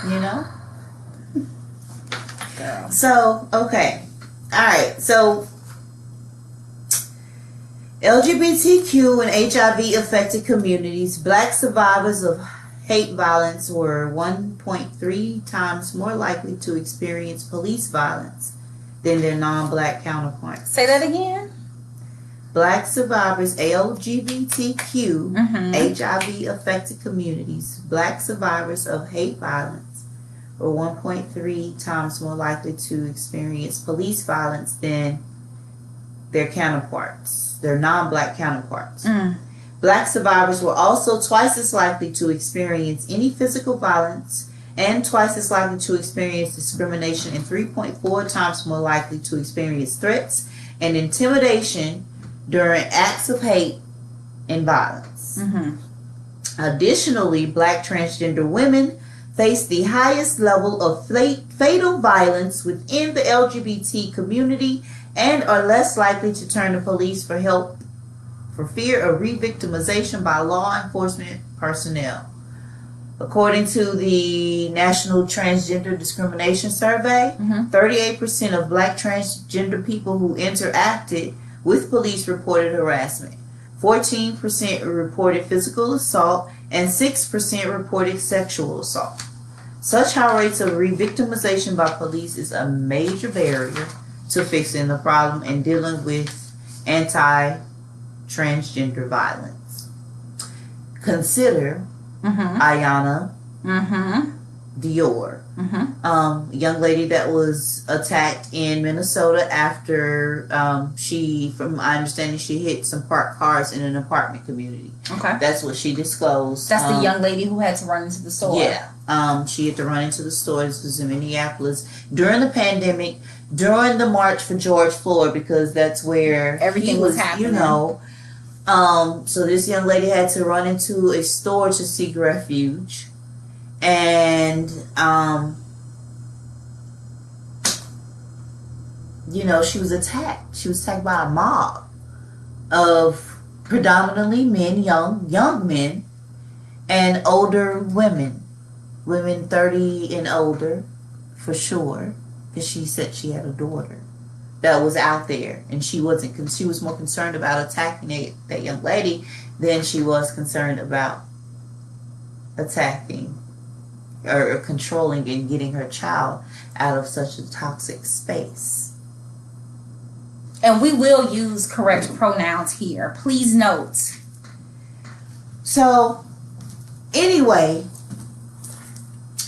you know? Girl. So, okay. Alright, so LGBTQ and HIV affected communities, black survivors of hate violence were 1.3 times more likely to experience police violence than their non-black counterparts. Say that again. Black survivors, LGBTQ, HIV affected communities, black survivors of hate violence were 1.3 times more likely to experience police violence than their counterparts, their non-black counterparts. Black survivors were also twice as likely to experience any physical violence and twice as likely to experience discrimination and 3.4 times more likely to experience threats and intimidation during acts of hate and violence. Additionally, black transgender women face the highest level of fatal violence within the LGBT community and are less likely to turn to police for help for fear of re-victimization by law enforcement personnel. According to the National Transgender Discrimination Survey, 38% of black transgender people who interacted with police reported harassment. 14% reported physical assault and 6% reported sexual assault. Such high rates of re-victimization by police is a major barrier to fixing the problem and dealing with anti-transgender violence. Consider Ayana Dior, a young lady that was attacked in Minnesota after from my understanding, she hit some parked cars in an apartment community. Okay. That's what she disclosed. That's the young lady who had to run into the store. Yeah. She had to run into the store. This was in Minneapolis during the pandemic, during the March for George Floyd, because that's where everything was happening. You know. So this young lady had to run into a store to seek refuge. And, you know, she was attacked. She was attacked by a mob of predominantly men, young men, and older women. Women 30 and older, for sure. Because she said she had a daughter that was out there. And she was more concerned about attacking that young lady than she was concerned about attacking or controlling and getting her child out of such a toxic space. And we will use correct pronouns here. Please note. So, anyway,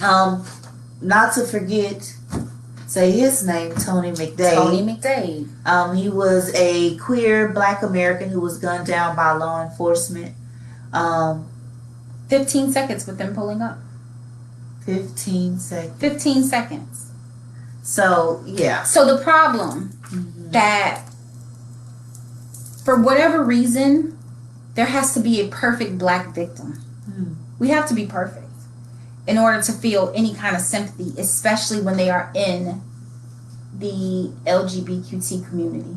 not to forget, say his name, Tony McDade. Tony McDade. He was a queer Black American who was gunned down by law enforcement. 15 seconds with them pulling up. 15 seconds. 15 seconds. So, yeah. So the problem that for whatever reason, there has to be a perfect Black victim. We have to be perfect in order to feel any kind of sympathy, especially when they are in the LGBTQ community.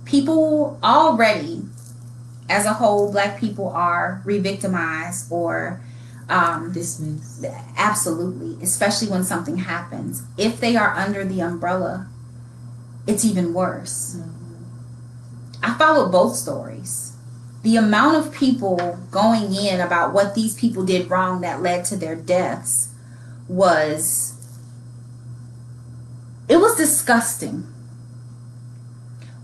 People already, as a whole, Black people are re-victimized or dismissed. Absolutely, especially when something happens. If they are under the umbrella, it's even worse. I followed both stories. The amount of people going in about what these people did wrong that led to their deaths was disgusting.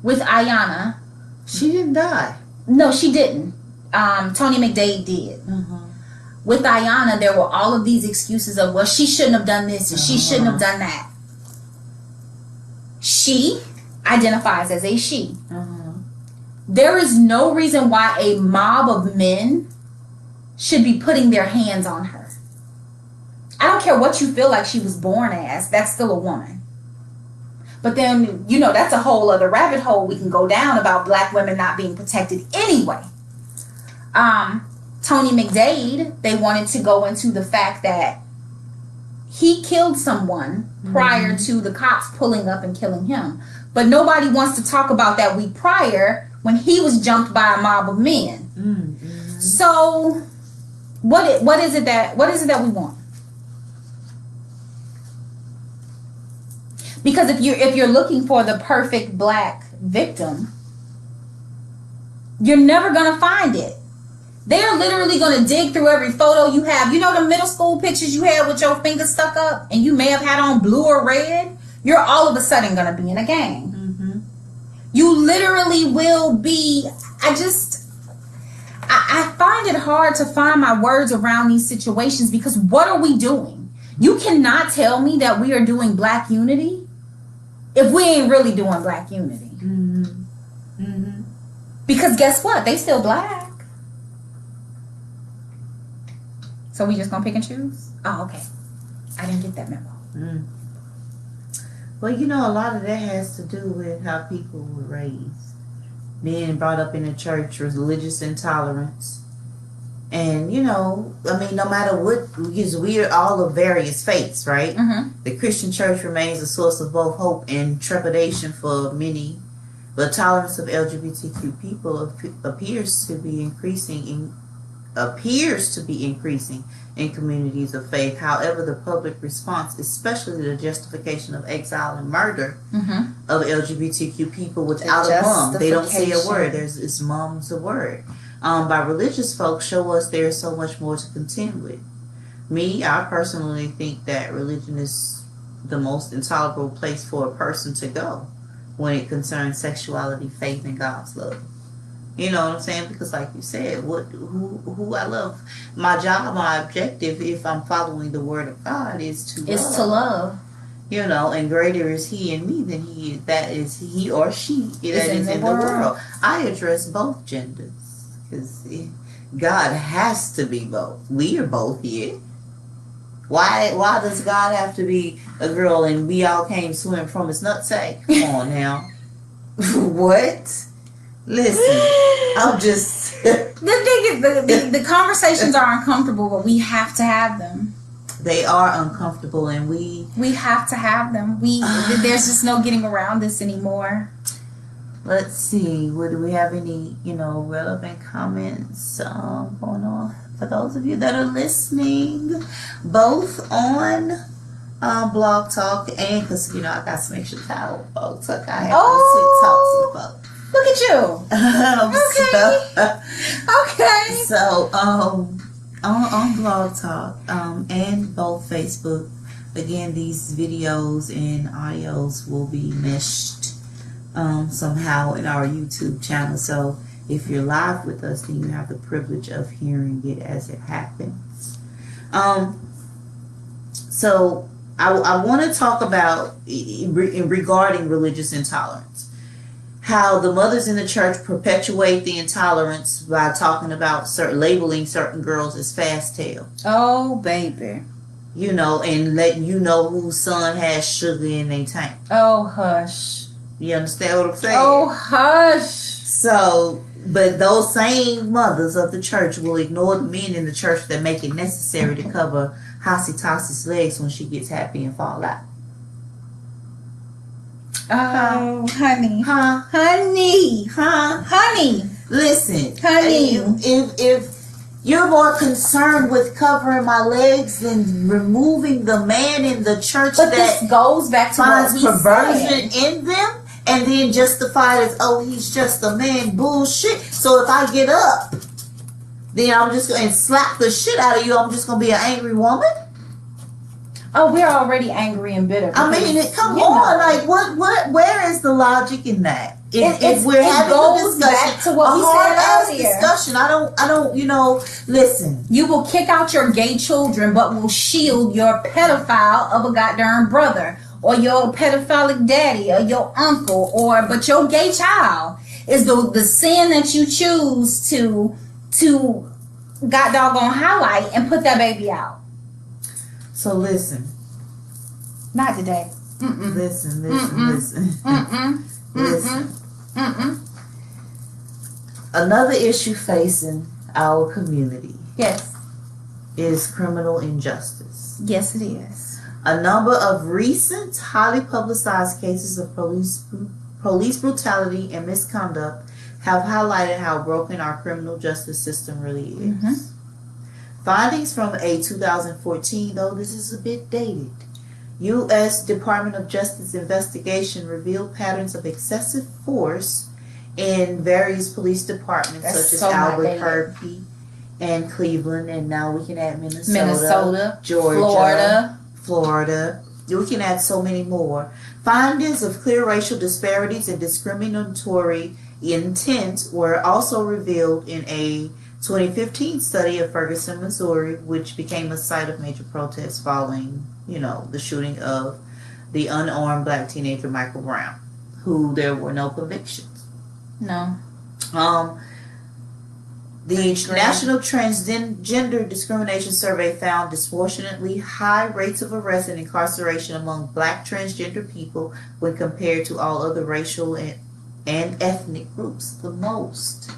With Ayanna, she didn't die. No, she didn't. Tony McDade did. With Ayanna, there were all of these excuses of, well, she shouldn't have done this and she shouldn't have done that. She identifies as a she. There is no reason why a mob of men should be putting their hands on her. I don't care what you feel like she was born as. That's still a woman. But then, that's a whole other rabbit hole we can go down about Black women not being protected anyway. Tony McDade, they wanted to go into the fact that he killed someone prior to the cops pulling up and killing him. But nobody wants to talk about that week prior when he was jumped by a mob of men. So what is it that we want? Because if you're looking for the perfect Black victim, you're never gonna find it. They're literally gonna dig through every photo you have. The middle school pictures you had with your fingers stuck up and you may have had on blue or red, you're all of a sudden gonna be in a gang. You literally will be. I find it hard to find my words around these situations because what are we doing? You cannot tell me that we are doing Black unity if we ain't really doing Black unity. Because guess what? They still Black. So we just gonna pick and choose? Oh, okay. I didn't get that memo. Well, a lot of that has to do with how people were raised. Being brought up in the church, religious intolerance. And, no matter what, because we are all of various faiths, right? The Christian church remains a source of both hope and trepidation for many. But tolerance of LGBTQ people appears to be increasing in communities of faith. However, the public response, especially the justification of exile and murder of LGBTQ people without a mum, they don't say a word. It's mum's a word. By religious folks, show us there is so much more to contend with. I personally think that religion is the most intolerable place for a person to go when it concerns sexuality, faith, and God's love. You know what I'm saying? Because like you said, who I love. My job, my objective, if I'm following the word of God, is to love. And greater is he in me than he or she that is in the world. I address both genders because God has to be both. We are both here. Why does God have to be a girl and we all came swimming from his nutsack? Come on now. What? Listen, I'm just... The thing is, the conversations are uncomfortable, but we have to have them. They are uncomfortable, and we have to have them. There's just no getting around this anymore. Let's see. Do we have any, relevant comments going on for those of you that are listening, both on Blog Talk and because I got some extra time on Blog Talk. I have sweet talks with folks. Look at you. Okay. Okay. So, on Blog Talk, and both Facebook. Again, these videos and audios will be meshed somehow in our YouTube channel. So if you're live with us, then you have the privilege of hearing it as it happens. So I want to talk about regarding religious intolerance, how the mothers in the church perpetuate the intolerance by talking about labeling certain girls as fast tail. Oh, baby. You know, and letting you know whose son has sugar in their tank. Oh, hush. You understand what I'm saying? Oh, hush. So, but those same mothers of the church will ignore the men in the church that make it necessary to cover Hossie Tossie's legs when she gets happy and fall out. Oh, honey. Huh? Honey. Huh? Honey. Listen. Honey. If you're more concerned with covering my legs than removing the man in the church But that this goes back to what finds we perversion said. in them, and then justify it as, oh, he's just a man. Bullshit. So if I get up, then I'm just going to slap the shit out of you. I'm just going to be an angry woman. Oh, we're already angry and bitter. I mean, come you on. know. Like, what? Where is the logic in that? If we're it having a goes discussion, back to what we said hard-ass earlier. discussion. I don't, listen. You will kick out your gay children, but will shield your pedophile of a goddamn brother, or your pedophilic daddy, or your uncle, but your gay child is the sin that you choose to god doggone highlight and put that baby out. So listen. Not today. Mm-mm. Listen. Mm-mm. Listen. Mm-mm. Another issue facing our community Yes. is criminal injustice. Yes, it is. A number of recent, highly publicized cases of police brutality and misconduct have highlighted how broken our criminal justice system really is. Mm-hmm. Findings from a 2014, though this is a bit dated, U.S. Department of Justice investigation revealed patterns of excessive force in various police departments, That's such as so Albuquerque and Cleveland, and now we can add Minnesota, Georgia, Florida. We can add so many more. Findings of clear racial disparities and discriminatory intent were also revealed in a 2015 study of Ferguson, Missouri, which became a site of major protests following, the shooting of the unarmed black teenager Michael Brown, who there were no convictions. No. The National Transgender Discrimination Survey found disproportionately high rates of arrest and incarceration among black transgender people when compared to all other racial and ethnic groups. The most.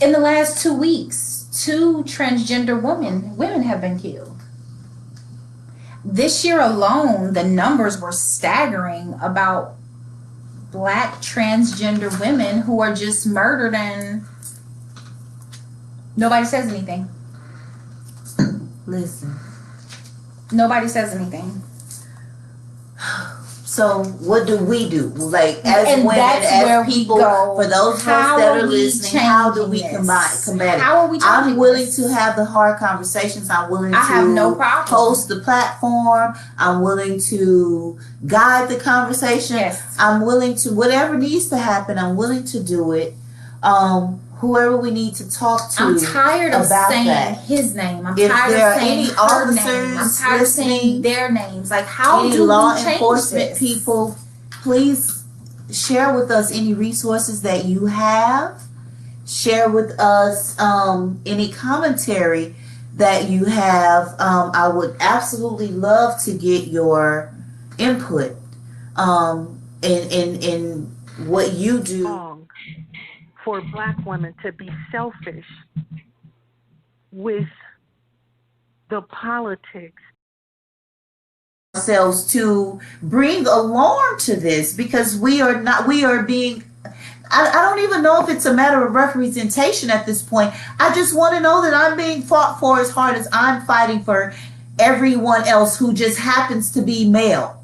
In the last 2 weeks, 2 transgender women have been killed. This year alone, the numbers were staggering about black transgender women who are just murdered and nobody says anything. Listen. Nobody says anything. So what do we do? Like, as And women, as people, for those of us that are listening, how do we combat it? How are we changing I'm willing this? to have the hard conversations. I'm willing to have no problem. host the platform. I'm willing to guide the conversation. Yes. I'm willing to, whatever needs to happen, I'm willing to do it. Whoever we need to talk to. I'm tired of about saying that. his name. I'm If tired there of are saying any her officers name. I'm tired of saying listening, their names. Like, how any do law we change enforcement this? people, please share with us any resources that you have. Share with us any commentary that you have. I would absolutely love to get your input in what you do. For black women to be selfish with the politics. Ourselves to bring alarm to this, because we are being, I don't even know if it's a matter of representation at this point. I just want to know that I'm being fought for as hard as I'm fighting for everyone else who just happens to be male.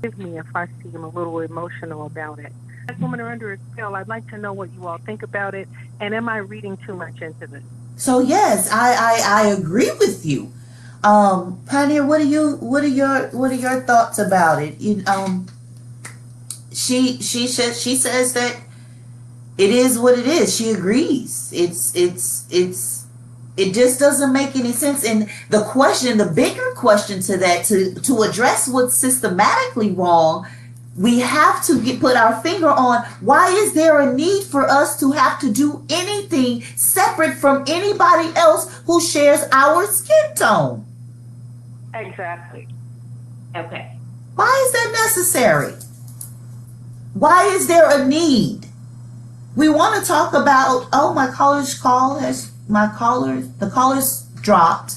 Forgive me if I seem a little emotional about it. Black women are under a spell. I'd like to know what you all think about it, and am I reading too much into this? So yes, I agree with you. PiA-nir, what are your thoughts about it? She says that it is what it is. She agrees. It just doesn't make any sense. And the bigger question to that, to address what's systematically wrong, we have to put our finger on, why is there a need for us to have to do anything separate from anybody else who shares our skin tone? Exactly. Okay. Why is that necessary? Why is there a need? We want to talk about, the caller's dropped.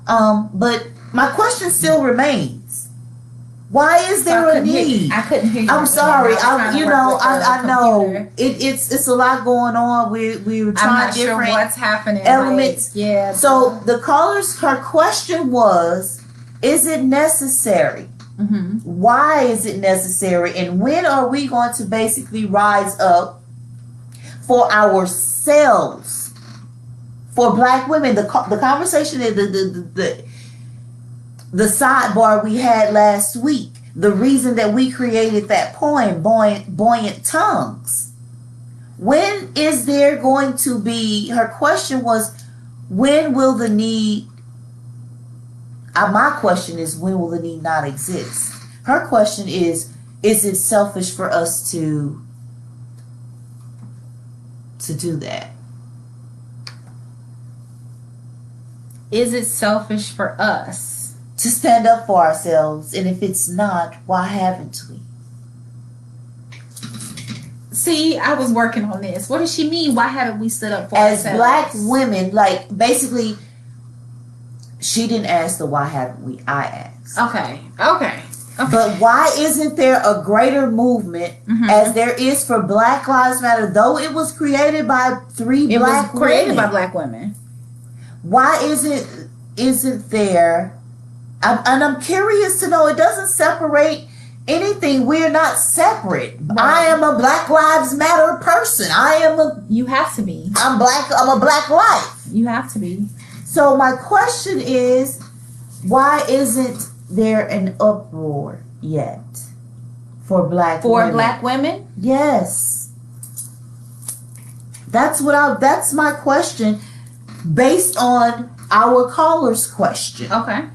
But my question still remains. Why is there a need? I couldn't hear you. I'm sorry. I know Computer. it's a lot going on. We were trying I'm not different sure what's happening. elements. Like, yeah. So her question was, is it necessary? Mm-hmm. Why is it necessary? And when are we going to basically rise up for ourselves? For Black women, the conversation, the sidebar we had last week, the reason that we created that poem, Buoyant Tongues. When is there going to be, her question was, when will the need, my question is, when will the need not exist? Her question is it selfish for us to do that? Is it selfish for us to stand up for ourselves? And if it's not, why haven't we? See, I was working on this. What does she mean? Why haven't we stood up for as ourselves? Black women? Like, basically, she didn't ask the why haven't we, I asked. Okay. But why isn't there a greater movement as there is for Black Lives Matter, though it was created by It Black was created women? by Black women. Why isn't there? I'm curious to know. It doesn't separate anything. We're not separate. Right. I am a Black Lives Matter person. You have to be. I'm a Black life. You have to be. So my question is, why isn't there an uproar yet for Black women? Black women? Yes. That's my question, based on our caller's question. Okay.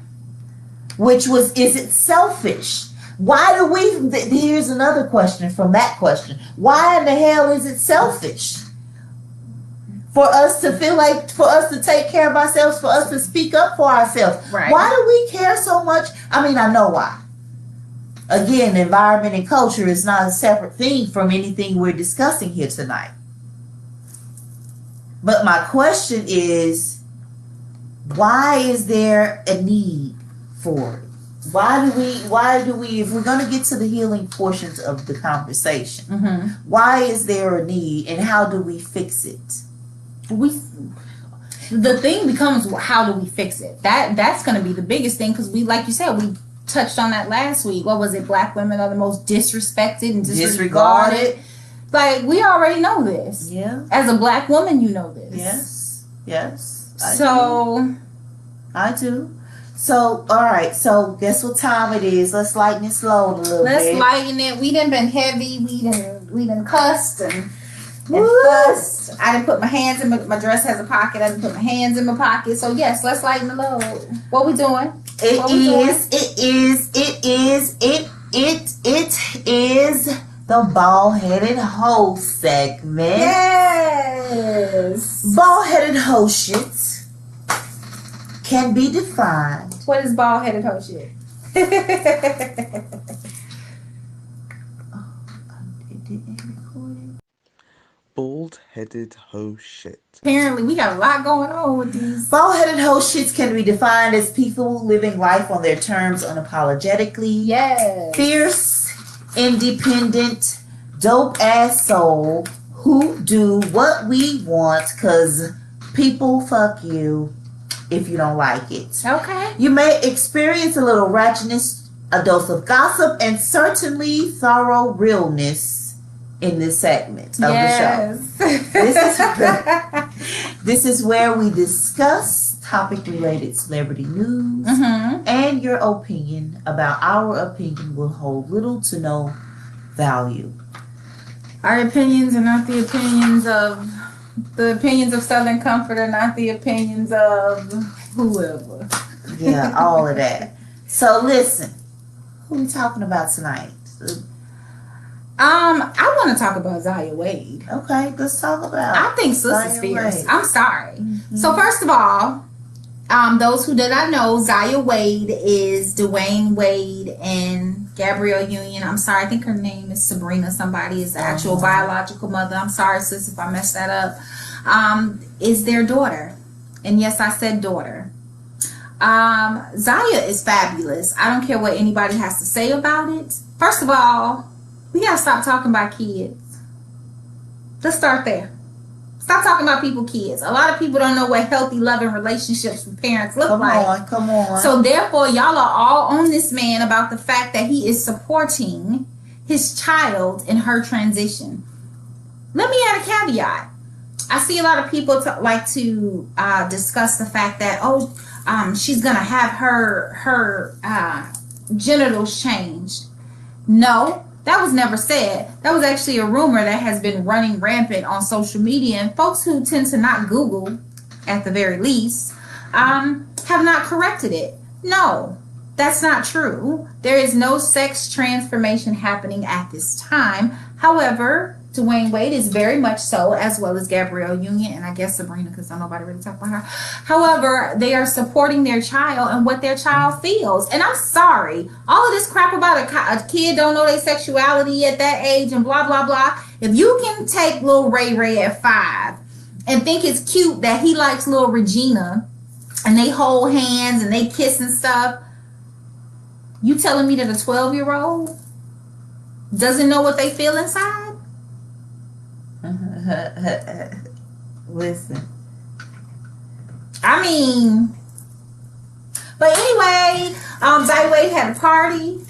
Which was, is it selfish? Why do we, here's another question from that question. Why in the hell is it selfish for us to feel like, for us to take care of ourselves, for us to speak up for ourselves? Right. Why do we care so much? I mean, I know why. Again, environment and culture is not a separate thing from anything we're discussing here tonight. But my question is, why is there a need for it? Why do we, if we're going to get to the healing portions of the conversation, why is there a need, and how do we fix it? The thing becomes, how do we fix it? That's going to be the biggest thing, because we, like you said, we touched on that last week. What was it? Black women are the most disrespected and disregarded. Like, we already know this. Yeah. As a Black woman, you know this. Yes. I do. So, all right. So, guess what time it is? Let's lighten it slow a little bit. Let's lighten it. We done been heavy. We done cussed and fussed. I didn't put my hands in my dress has a pocket. I didn't put my hands in my pocket. So, yes, let's lighten the load. What we doing? It is the bald-headed hoe segment. Yes. Bald-headed hoe shit can be defined. What is bald-headed hoe shit? Bald-headed hoe shit. Apparently, we got a lot going on with these. Bald-headed hoe shits can be defined as people living life on their terms unapologetically. Yes. Fierce, independent, dope-ass soul who do what we want because people fuck you if you don't like it. Okay. You may experience a little ratchetness, a dose of gossip, and certainly thorough realness in this segment of the Yes. show. This is where we discuss topic-related celebrity news, and your opinion about our opinion will hold little to no value. Our opinions are not the opinions of Southern Comfort, are not the opinions of whoever. Yeah, all of that. So listen, who we talking about tonight? I want to talk about Zaya Wade. Okay, let's talk about. I think Sis is Zaya fierce. Wade. I'm sorry. So first of all, those who did not know, Zaya Wade is Dwayne Wade and Gabrielle Union. I'm sorry, I think her name is Sabrina. Somebody is the actual biological mother. I'm sorry, sis, if I messed that up. Is their daughter, and yes, I said daughter. Zaya is fabulous. I don't care what anybody has to say about it. First of all, we gotta stop talking about kids. Let's start there. Stop talking about kids. A lot of people don't know what healthy, loving relationships with parents look like. Come on. So therefore, y'all are all on this man about the fact that he is supporting his child in her transition. Let me add a caveat. I see a lot of people like to discuss the fact that, she's going to have her genitals changed. No, that was never said. That was actually a rumor that has been running rampant on social media, and folks who tend to not Google, at the very least, have not corrected it. No, that's not true. There is no sex transformation happening at this time. However, Dwayne Wade is very much so, as well as Gabrielle Union, and I guess Sabrina, because nobody really talk about her. However, they are supporting their child and what their child feels. And I'm sorry, all of this crap about a kid don't know their sexuality at that age and blah, blah, blah. If you can take little Ray Ray at 5 and think it's cute that he likes little Regina and they hold hands and they kiss and stuff, you telling me that a 12-year-old doesn't know what they feel inside? Listen. I mean, but anyway, Zaya Wade had a party.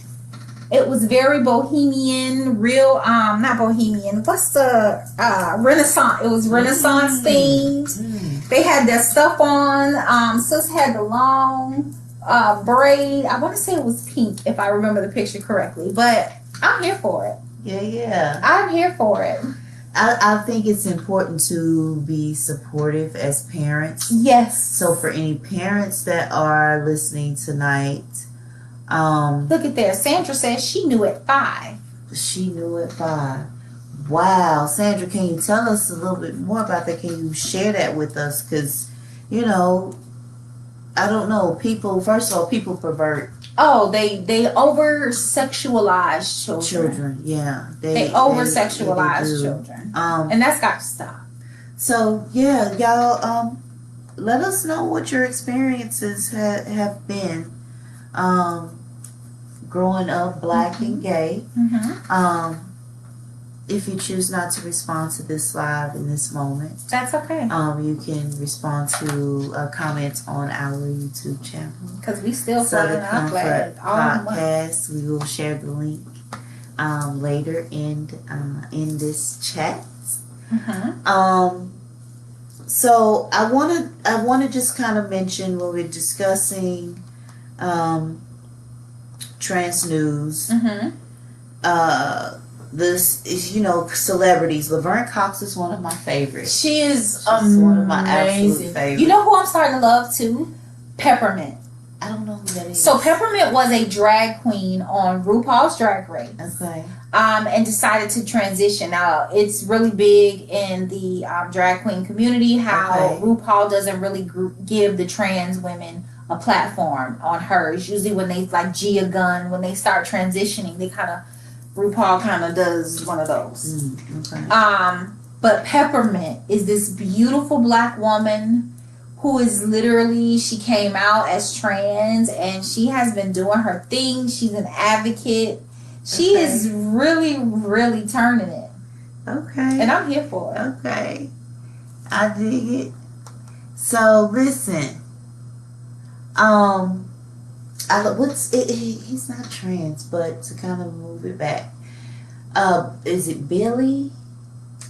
It was very bohemian, real, not bohemian. What's the Renaissance? It was Renaissance themed. They had their stuff on. Sis had the long braid. I want to say it was pink, if I remember the picture correctly. But I'm here for it. Yeah. I'm here for it. I think it's important to be supportive as parents. Yes. So for any parents that are listening tonight, look at there. Sandra says she knew at 5. She knew at 5. Wow. Sandra, can you tell us a little bit more about that? Can you share that with us? Because, I don't know. First of all, people pervert. Oh, they over sexualize children. Yeah, they over sexualize children, and that's got to stop. So yeah, y'all, let us know what your experiences have been, growing up Black and gay. If you choose not to respond to this live in this moment, that's okay. You can respond to comments on our YouTube channel. Because we still Southern Comfort podcast. We will share the link later in this chat. So I wanna just kind of mention when we're discussing trans news. This is, celebrities. Laverne Cox is one of my favorites. She is one of my absolute favorites. You know who I'm starting to love too? Peppermint. I don't know who that is. So Peppermint was a drag queen on RuPaul's Drag Race. Okay. And decided to transition. Now, it's really big in the drag queen community how RuPaul doesn't really give the trans women a platform on hers. Usually when they, like Gia Gunn, when they start transitioning, they RuPaul kind of does one of those. But Peppermint is this beautiful Black woman who is literally, she came out as trans and she has been doing her thing. She's an advocate. She is really, really turning it. Okay. And I'm here for it. Okay. I dig it. So listen. He's not trans, but to kind of move it back. Is it Billy?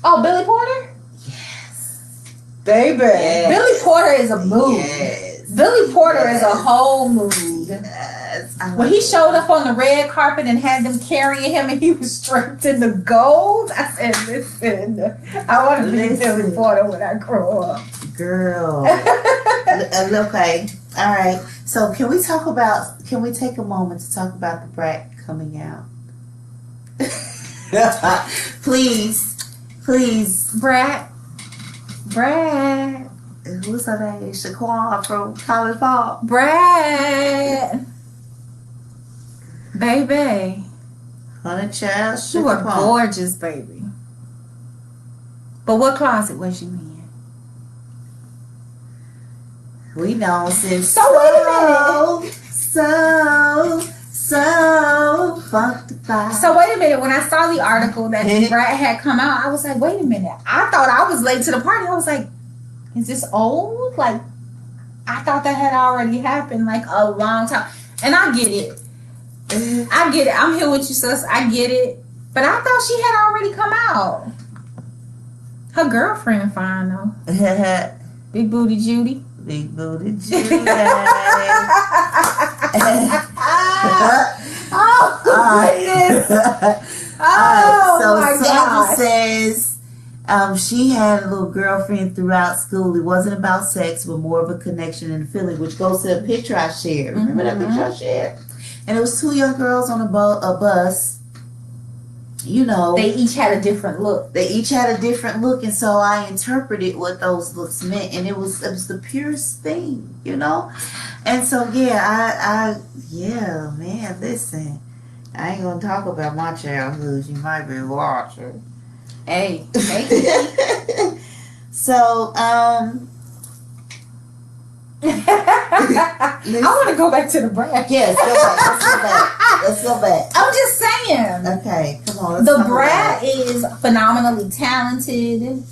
Oh, Billy Porter? Yes. Baby. Yes. Billy Porter is a mood. Yes. Billy Porter is a whole mood. Yes. When he showed up on the red carpet and had them carrying him and he was draped in the gold, I said, listen, I want to be Billy Porter when I grow up. Girl. Okay. All right. So can we take a moment to talk about the brat coming out? Please. Brat. What's her name? Shaquan from College Park. Brat. Baby. Honey child. You are gorgeous, baby. But what closet was you in? We know since So wait a minute. So funkified. So wait a minute. When I saw the article that the brat had come out, I was like, wait a minute. I thought I was late to the party. I was like, is this old? Like, I thought that had already happened like a long time. And I get it. I'm here with you, sis. I get it. But I thought she had already come out. Her girlfriend fine though. Big booty Judy. Big booty Judy. Oh goodness. Oh so my Sandra God. says she had a little girlfriend throughout school. It wasn't about sex, but more of a connection and feeling, which goes to the picture I shared. Remember that picture I shared? And it was two young girls on a bus. You know, They each had a different look. and so I interpreted what those looks meant, and it was the purest thing, you know. And so man, listen, I ain't gonna talk about my childhood. You might be watching. Hey. So I want to go back to the brat. yes, let's go back. I'm just saying. Okay, come on. The brat is phenomenally talented.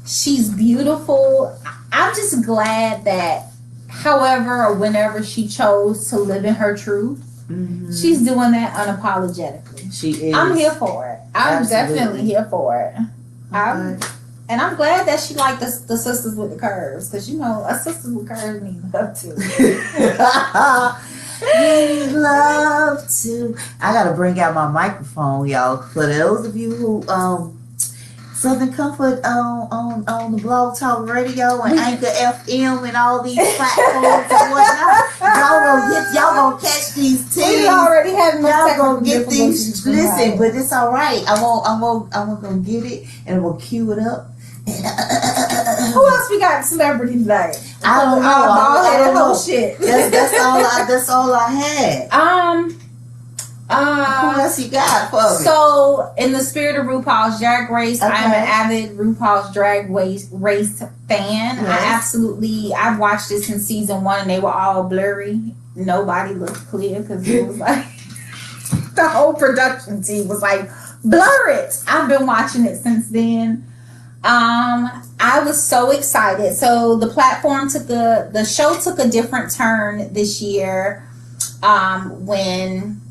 She's beautiful. I'm just glad that however or whenever she chose to live in her truth, she's doing that unapologetically. She is. I'm here for it. I'm Absolutely. definitely here for it. Okay. And I'm glad that she liked the sisters with the curves, because you know, a sisters with curves need love too. We love to. I gotta bring out my microphone, y'all. For those of you who Southern Comfort on the Blog Talk Radio and Anchor FM and all these platforms and whatnot, y'all gonna catch these We teams. already have no Y'all technical gonna get these. difficulties Listen, tonight. but it's all right. I'm gonna get it and we'll cue it up. Who else we got celebrity tonight? I don't know. I don't know. Shit. That's all I had. Who else you got for me? So, in the spirit of RuPaul's Drag Race, I am Okay. an avid RuPaul's Drag Race fan. Yes. I've watched it since season 1 and they were all blurry. Nobody looked clear because it was like, the whole production team was like, blur it. I've been watching it since then. I was so excited. So the show took a different turn this year when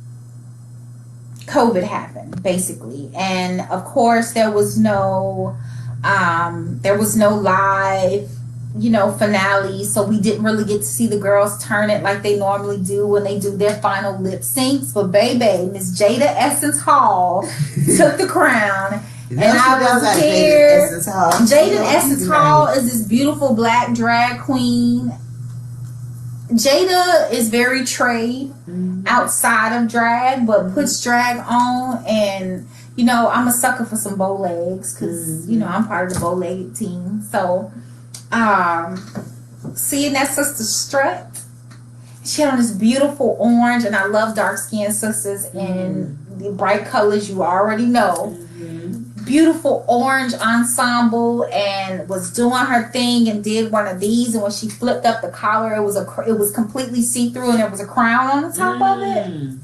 COVID happened, basically. And of course there was no live, finale, so we didn't really get to see the girls turn it like they normally do when they do their final lip syncs. But baby, Miss Jada Essence Hall took the crown. And I was here. Jada Essence Hall is this beautiful black drag queen. Jada is very trade outside of drag, but puts drag on. And, I'm a sucker for some bow legs because, I'm part of the bow leg team. So, seeing that sister strut, she had on this beautiful orange, and I love dark skinned sisters in the bright colors you already know. Beautiful orange ensemble, and was doing her thing and did one of these, and when she flipped up the collar, it was completely see-through and there was a crown on the top of it.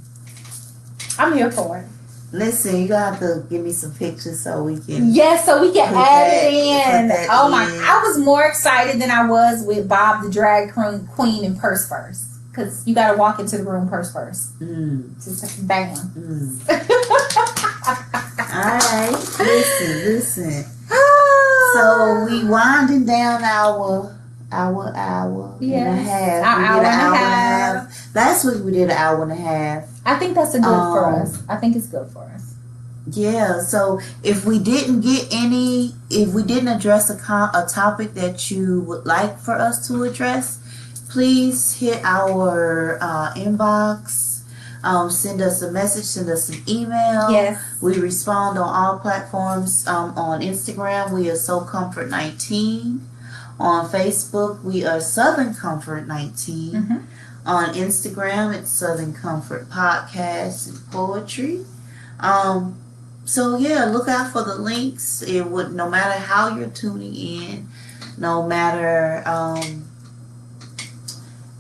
I'm here for it. Listen, you gonna have to give me some pictures so we can so we can add it in. Oh my, in. I was more excited than I was with Bob the drag queen in purse first, because you gotta walk into the room purse first. Just bam. I right. Listen. So we winding down our hour and a half. Yes. We did Our hour and a half. Last week we did an hour and a half. I think that's a good for us. I think it's good for us. Yeah. So if we didn't address a topic that you would like for us to address, please hit our inbox. Send us a message, send us an email. Yes. We respond on all platforms. On Instagram, we are So Comfort 19. On Facebook, we are Southern Comfort 19. Mm-hmm. On Instagram, it's Southern Comfort Podcast and Poetry. So yeah, look out for the links. It would, no matter how you're tuning in, no matter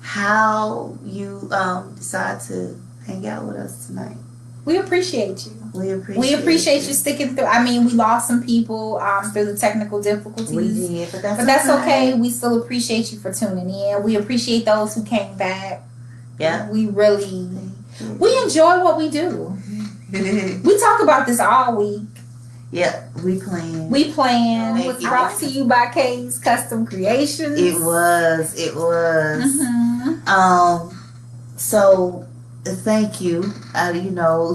how you decide to hang out with us tonight. We appreciate you. We appreciate you sticking through. I mean, we lost some people through the technical difficulties. We did, but that's okay. We still appreciate you for tuning in. We appreciate those who came back. Yeah. We enjoy what we do. We talk about this all week. Yeah, we plan. It was brought to you by Kay's Custom Creations. It was. Mm-hmm. So thank you.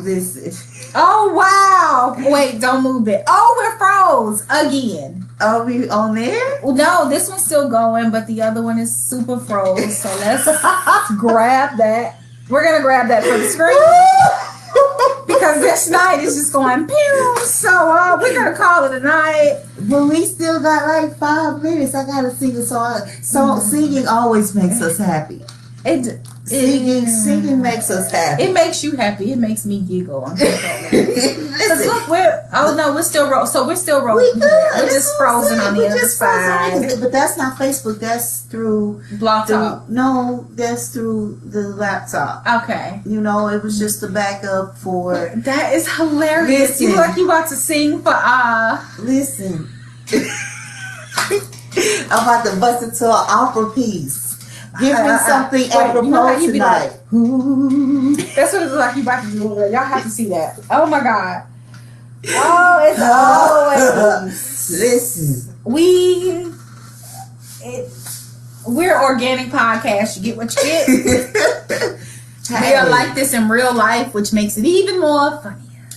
This is... Oh wow! Wait, don't move it. Oh, we're froze again. Are we on there? No, this one's still going, but the other one is super froze. So let's grab that. We're gonna grab that for the screen because this night is just going pew. So we're gonna call it a night. But we still got like 5 minutes. I gotta sing a song. So singing always makes us happy. Singing makes us happy. It makes you happy. It makes me giggle. Because look, we're still rolling. So we're still rolling. We're just frozen on the other side. But that's not Facebook. That's through Blog Talk. No, that's through the laptop. Okay. It was just a backup for. That is hilarious. Listen. You like you about to sing for Listen. I'm about to bust into an opera piece. Give me something apropos tonight. Like, that's what it's like you about to do. Y'all have to see that. Oh my God. Oh, it's always. Listen. We're organic podcast. You get what you get. We are like this in real life, which makes it even more funnier.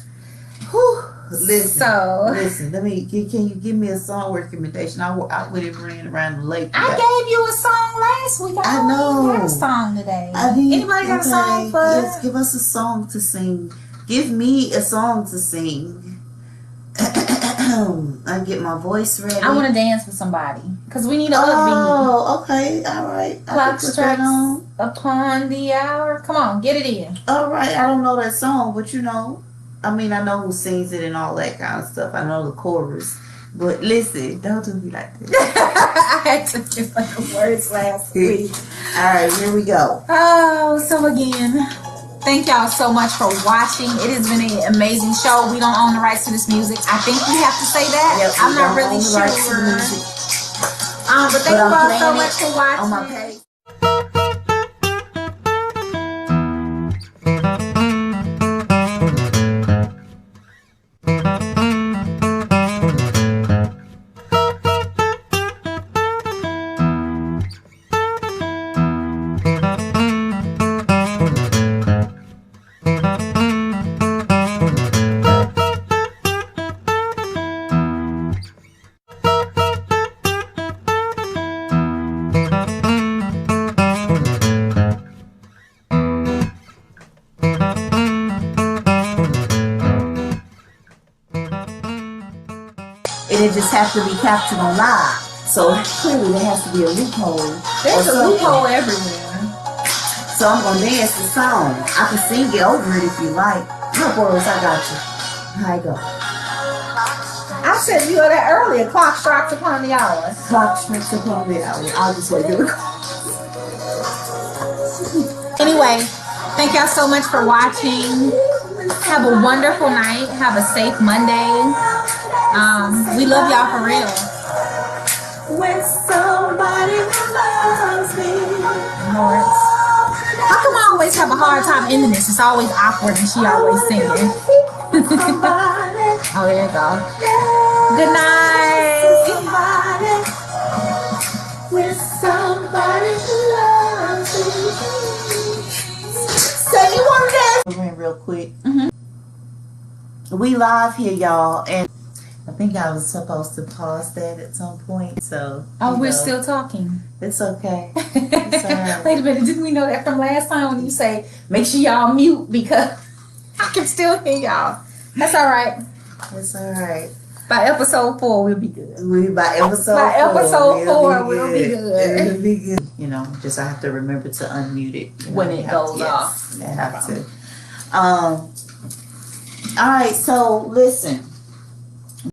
Whew. Listen, Listen. Can you give me a song recommendation? I would have ran around the lake. I gave you a song last week. I know. Got a song today. Anybody got a song for us? Yes, give us a song to sing. Give me a song to sing. I get my voice ready. I want to dance with somebody because we need a upbeat. Oh, okay, all right. Clock strikes upon the hour. Come on, get it in. All right, I don't know that song, but I know who sings it and all that kind of stuff. I know the chorus. But listen, don't do me like that. I had to give her the words last week. All right, here we go. Oh, so again, thank y'all so much for watching. It has been an amazing show. We don't own the rights to this music. I think we have to say that. Yep, I'm not really sure. But thank you all so much for watching. On my page. It just has to be captured on live. So clearly there has to be a loophole. There's a loophole everywhere. So I'm gonna dance the song. I can sing it over it if you like. No worries, I got you. Here I go. I said you heard that earlier. Clock strikes upon the hour. Clock strikes upon the hour. I'll just wait till it. Anyway, thank y'all so much for watching. Have a wonderful night. Have a safe Monday. We love y'all for real. When somebody loves me. Lord. How come I always have a hard time ending this? It's always awkward and she always singing. Oh, there you go. Good night. With somebody who loves you. So you want to dance? Real quick. We live here, y'all, and I think I was supposed to pause that at some point. So we're still talking. It's okay. It's all right. Wait a minute, didn't we know that from last time when you say make sure y'all mute because I can still hear y'all. That's all right. It's all right. By episode 4, we'll be good. By episode 4, we'll be good. It'll be good. You know, just I have to remember to unmute it when it goes off. I have to. All right. So listen,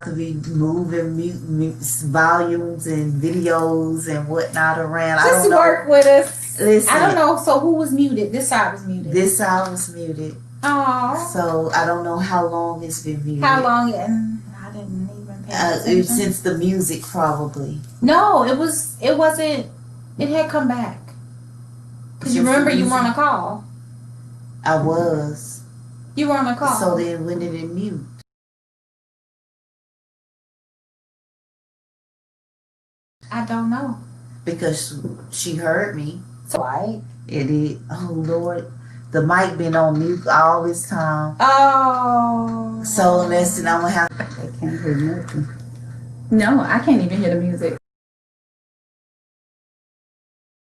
to be moving mute volumes and videos and whatnot around. Just I don't know. work with us. Listen, I don't know. So who was muted? This side was muted. This side was muted. Oh. So I don't know how long it's been muted. How long? And I didn't even pay attention. Since the music, probably. No, it wasn't. It had come back. Because you remember you were on a call. I was. You were on a call. So then when did it mute? I don't know. Because she heard me. So right. It is. Oh Lord, the mic been on mute all this time. Oh. So listen, I'm gonna have. I can't hear nothing. No, I can't even hear the music.